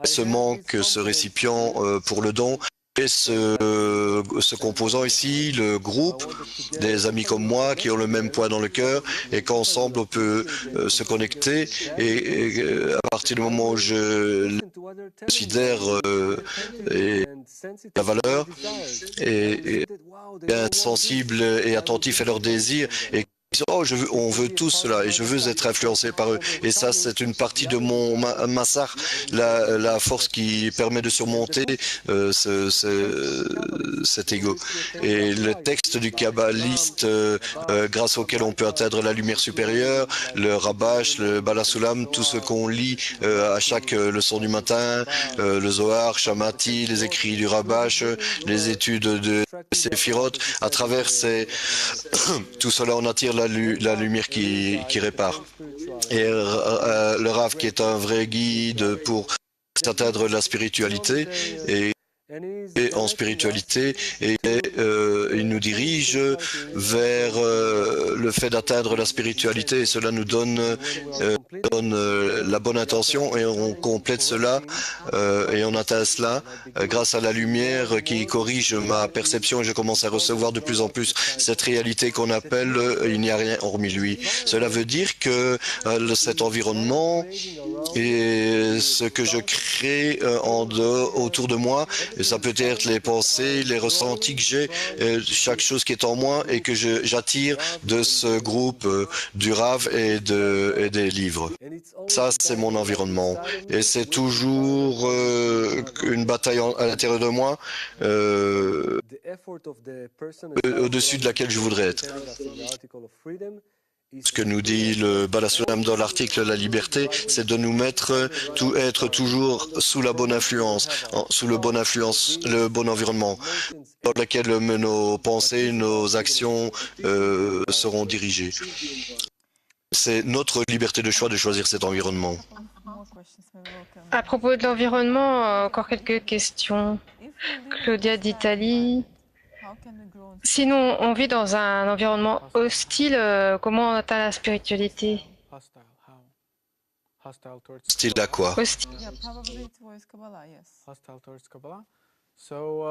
se manque ce récipient pour le don? Et ce composant ici, le groupe, des amis comme moi qui ont le même poids dans le cœur et qu'ensemble on peut se connecter et à partir du moment où je considère la valeur et insensible et attentif à leurs désirs et oh, on veut tout cela et je veux être influencé par eux. Et ça, c'est une partie de mon massar, la force qui permet de surmonter cet ego. Et le texte du kabbaliste, grâce auquel on peut atteindre la lumière supérieure, le Rabash, le Balasulam, tout ce qu'on lit à chaque leçon du matin, le Zohar, Shamati, les écrits du Rabash, les études de Séphirot, à travers tout cela, on attire la lumière qui répare. Et le Rav, qui est un vrai guide pour atteindre la spiritualité, et en spiritualité, et il nous dirige vers le fait d'atteindre la spiritualité, et cela nous donne la bonne intention, et on complète cela, et on atteint cela grâce à la lumière qui corrige ma perception, et je commence à recevoir de plus en plus cette réalité qu'on appelle il n'y a rien hormis lui. Cela veut dire que cet environnement et ce que je crée autour de moi, et ça peut être les pensées, les ressentis que j'ai, chaque chose qui est en moi et que j'attire de ce groupe du Rav et des livres. Ça, c'est mon environnement. Et c'est toujours une bataille à l'intérieur de moi au-dessus de laquelle je voudrais être. Ce que nous dit le Balasunam dans l'article La liberté, c'est de nous mettre, être toujours sous la bonne influence, sous le bon environnement, dans lequel nos pensées, nos actions seront dirigées. C'est notre liberté de choix de choisir cet environnement. À propos de l'environnement, encore quelques questions. Claudia d'Italie. Sinon, on vit dans un environnement hostile, comment on atteint la spiritualité? Hostile, how? Hostile towards Style à quoi? Hostile. Yeah, probably towards Kabbalah, yes. hostile towards Kabbalah. So,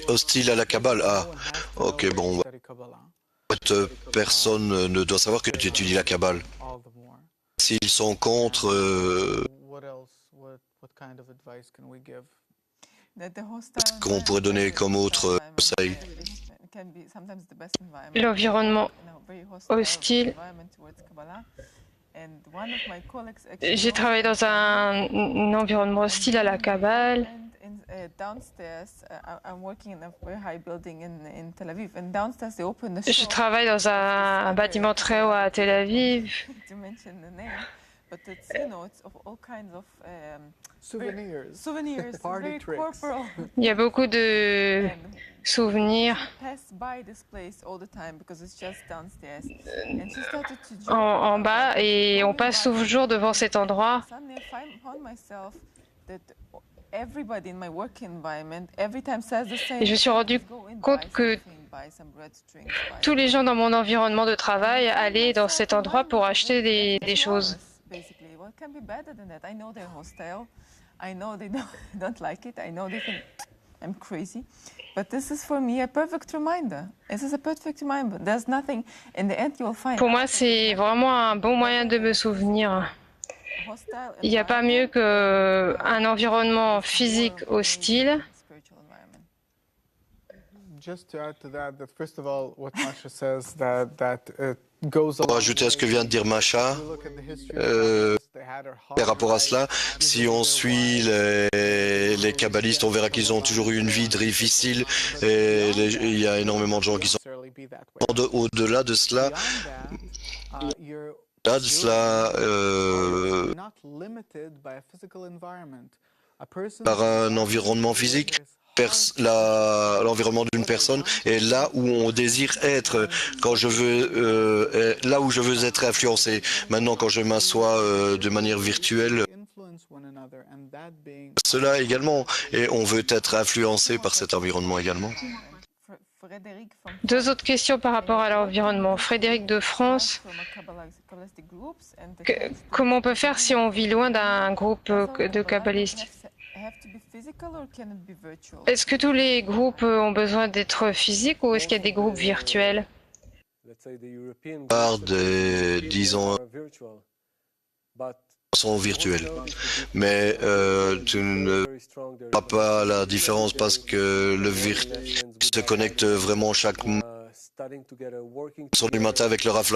Hostile à la Kabbale. Ah, ok, bon. study Kabbalah, Personne ne doit savoir que tu étudies la Kabbale. all the more. S'ils sont contre, What else? What kind of advice can we give? ce qu'on pourrait donner comme autre conseil? L'environnement hostile. J'ai travaillé dans un environnement hostile à la Kabbale. Je travaille dans un bâtiment très haut à Tel Aviv. Souvenirs, party tricks. Il y a beaucoup de souvenirs en bas et on passe toujours devant cet endroit. Et je me suis rendu compte que tous les gens dans mon environnement de travail allaient dans cet endroit pour acheter des choses. I know they don't like it. I know they think I'm crazy. But this is for me a perfect reminder. This is a perfect reminder. There's nothing in the end you will find. Pour moi, c'est vraiment un bon moyen de me souvenir. Il n'y a pas mieux qu'un environnement physique hostile. Just to add to that, first of all, what Masha says that it goes Pour along ajouter à ce que vient de dire Masha, If you look at the history of Kabbalists, they had a par rapport à cela, hard si life. on suit les kabbalistes, on verra qu'ils ont toujours eu une vie difficile et il y a énormément de gens qui sont au-delà de cela. Au-delà de cela, par un environnement physique, l'environnement d'une personne est là où on désire être, quand je veux, là où je veux être influencé. Maintenant, quand je m'assois de manière virtuelle, cela également, et on veut être influencé par cet environnement également. Deux autres questions par rapport à l'environnement. Frédéric de France, comment on peut faire si on vit loin d'un groupe de kabbalistes? Est-ce que tous les groupes ont besoin d'être physiques ou est-ce qu'il y a des groupes virtuels? Par des, disons, sont virtuels. Mais tu ne vois pas la différence parce que le virtuel se connecte vraiment chaque sur du matin avec le Raf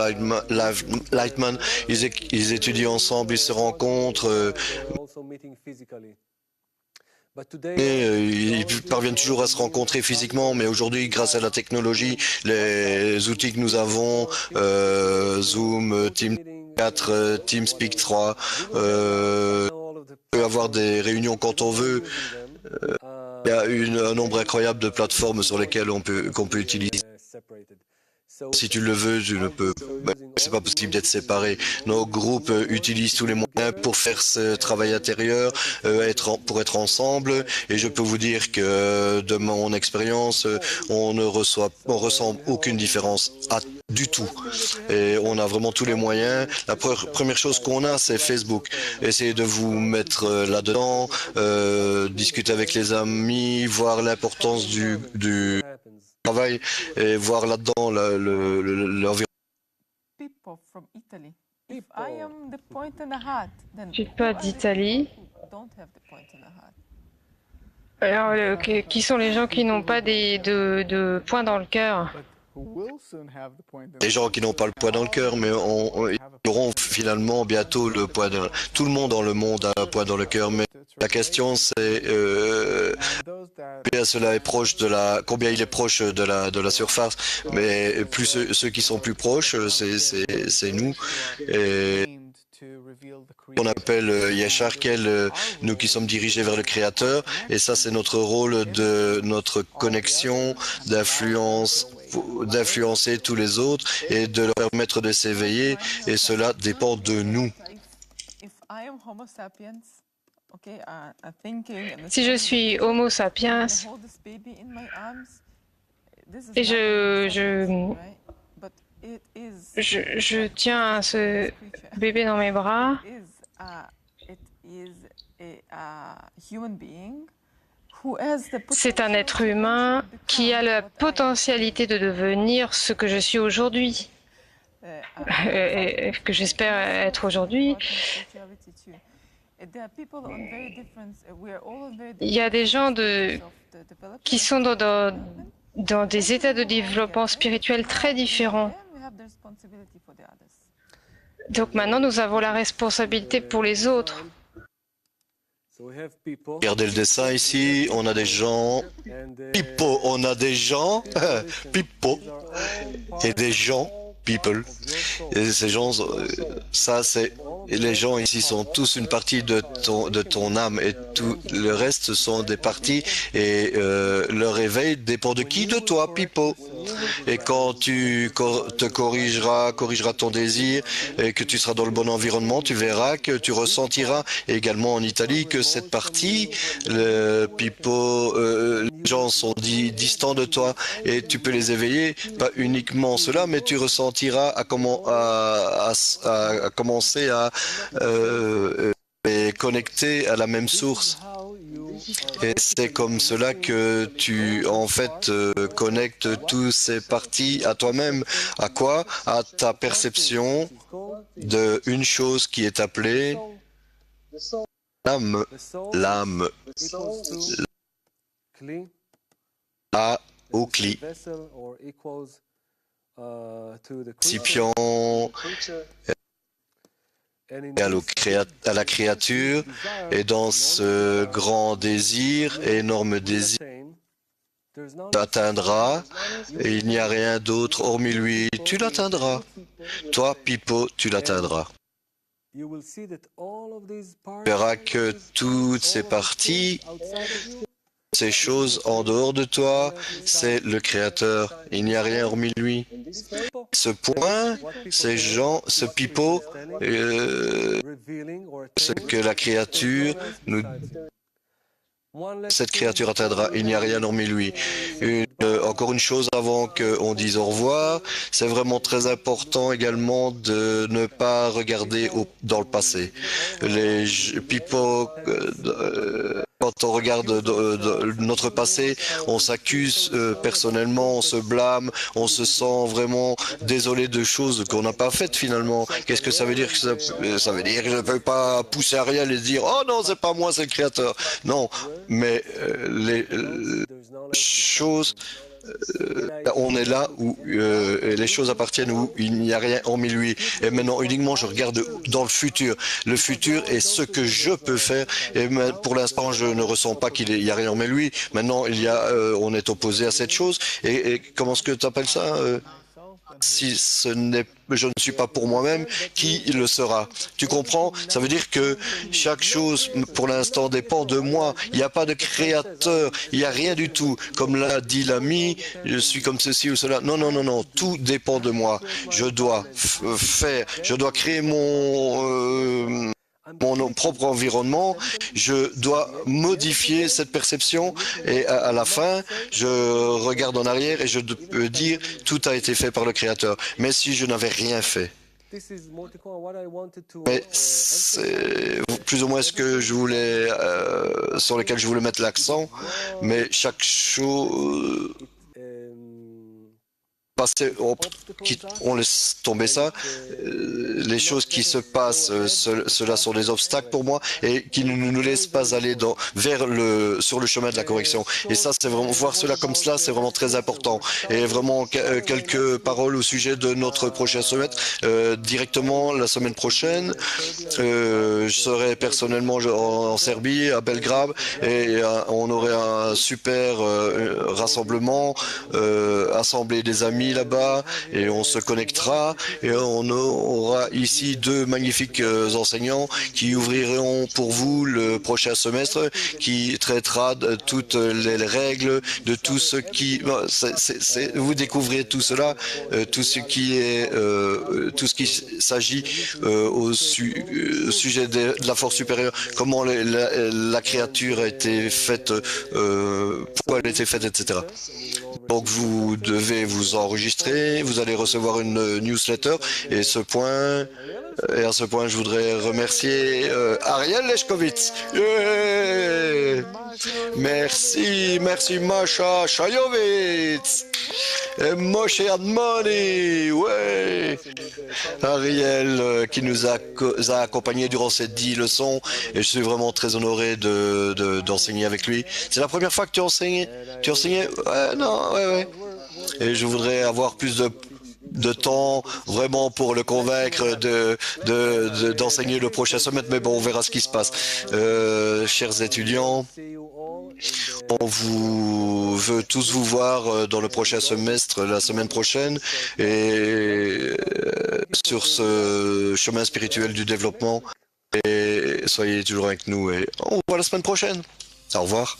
Lightman. Ils étudient ensemble, ils se rencontrent. Ils parviennent toujours à se rencontrer physiquement, mais aujourd'hui, grâce à la technologie, les outils que nous avons, Zoom, Teams 4, TeamSpeak 3, on peut avoir des réunions quand on veut. Il y a un nombre incroyable de plateformes sur lesquelles qu'on peut utiliser. Si tu le veux, tu ne peux. C'est pas possible d'être séparé. Nos groupes utilisent tous les moyens pour faire ce travail intérieur, pour être ensemble. Et je peux vous dire que de mon expérience, on ressent aucune différence du tout. Et on a vraiment tous les moyens. La première chose qu'on a, c'est Facebook. Essayez de vous mettre là-dedans, discuter avec les amis, voir l'importance du travail et voir là-dedans l'environnement. Je suis pas d'Italie. Alors, qui sont les gens qui n'ont pas de points dans le cœur? Les gens qui n'ont pas le poids dans le cœur, mais ils auront finalement bientôt le poids dans... Tout le monde dans le monde a un poids dans le cœur, mais la question c'est combien cela est proche de combien il est proche de la surface, mais plus ceux qui sont plus proches, c'est nous. Et on appelle Yeshar Kel, nous qui sommes dirigés vers le Créateur, et ça c'est notre rôle de notre connexion, d'influencer tous les autres et de leur permettre de s'éveiller, et cela dépend de nous. Si je suis Homo sapiens et je tiens ce bébé dans mes bras, c'est un être humain qui a la potentialité de devenir ce que je suis aujourd'hui, que j'espère être aujourd'hui. Il y a des gens qui sont dans des états de développement spirituel très différents. Donc maintenant, nous avons la responsabilité pour les autres. Regardez le dessin ici, on a des gens, Pipo, on a des gens, Pipo, et des gens, people. Et ces gens, ça c'est, les gens ici sont tous une partie de ton âme, et tout le reste sont des parties, et le réveil dépend de qui? De toi, Pipo. Et quand tu te corrigeras ton désir et que tu seras dans le bon environnement, tu verras que tu ressentiras également en Italie que cette partie, le Pipo, les gens sont distants de toi et tu peux les éveiller, pas uniquement cela, mais tu ressentiras à commencer à connecter à la même source. Et c'est comme cela que tu, en fait, connectes toutes ces parties à toi-même. À quoi? À ta perception d'une chose qui est appelée l'âme. L'âme. A au cli. Récipient à la créature, et dans ce grand désir, énorme désir, tu l'atteindras, et il n'y a rien d'autre hormis lui. Tu l'atteindras. Toi, Pipo, tu l'atteindras. Tu verras que toutes ces parties, ces choses en dehors de toi, c'est le Créateur. Il n'y a rien hormis lui. Ce point, ces gens, ce Pipo, ce que la créature cette créature atteindra. Il n'y a rien hormis lui. Encore une chose avant qu'on dise au revoir, c'est vraiment très important également de ne pas regarder dans le passé. Les Pipo, quand on regarde notre passé, on s'accuse personnellement, on se blâme, on se sent vraiment désolé de choses qu'on n'a pas faites finalement. Qu'est-ce que ça veut dire? Ça veut dire que je ne peux pas pousser Ariel et dire « Oh non, c'est pas moi, c'est le Créateur ». Non, mais les choses... on est là où les choses appartiennent, où il n'y a rien hormis lui. Et maintenant, uniquement, je regarde dans le futur. Le futur est ce que je peux faire. Et pour l'instant, je ne ressens pas qu'il y a rien hormis lui. Maintenant, on est opposé à cette chose. Et comment est-ce que tu appelles ça si je ne suis pas pour moi-même, qui le sera? Tu comprends? Ça veut dire que chaque chose, pour l'instant, dépend de moi. Il n'y a pas de créateur, il n'y a rien du tout. Comme l'a dit l'ami, je suis comme ceci ou cela. Non, non, non, non, tout dépend de moi. Je dois je dois créer mon propre environnement, je dois modifier cette perception, et à la fin, je regarde en arrière et je peux dire tout a été fait par le Créateur. Mais si je n'avais rien fait, mais c'est plus ou moins ce que je voulais, sur lequel je voulais mettre l'accent, mais chaque chose passer, on laisse tomber ça. Les choses qui se passent, cela sont des obstacles pour moi et qui ne nous laissent pas aller sur le chemin de la correction. Et ça, c'est vraiment, voir cela comme cela, c'est vraiment très important. Et vraiment, quelques paroles au sujet de notre prochain semestre. Directement, la semaine prochaine, je serai personnellement en Serbie, à Belgrade, et on aurait un super rassemblement, assembler des amis là-bas, et on se connectera, et on aura ici deux magnifiques enseignants qui ouvriront pour vous le prochain semestre, qui traitera de toutes les règles, de tout ce qui... vous découvrez tout cela, tout ce qui est... tout ce qui s'agit au sujet de la force supérieure, comment la créature a été faite, pourquoi elle a été faite, etc. Donc vous devez vous enregistrer, vous allez recevoir une newsletter et à ce point, je voudrais remercier Ariel Leshkovitz. Yeah. Merci Masha Shayovitz. Et Moshe Admoni, ouais. Ariel qui nous a accompagnés durant ces 10 leçons et je suis vraiment très honoré d'enseigner avec lui. C'est la première fois que tu enseignes? Tu enseignais? Ouais, non, ouais. Et je voudrais avoir plus de temps vraiment pour le convaincre d'enseigner le prochain semestre, mais bon, on verra ce qui se passe. Chers étudiants, on veut tous vous voir dans le prochain semestre, la semaine prochaine, et sur ce chemin spirituel du développement. Et soyez toujours avec nous et on vous voit la semaine prochaine. Au revoir.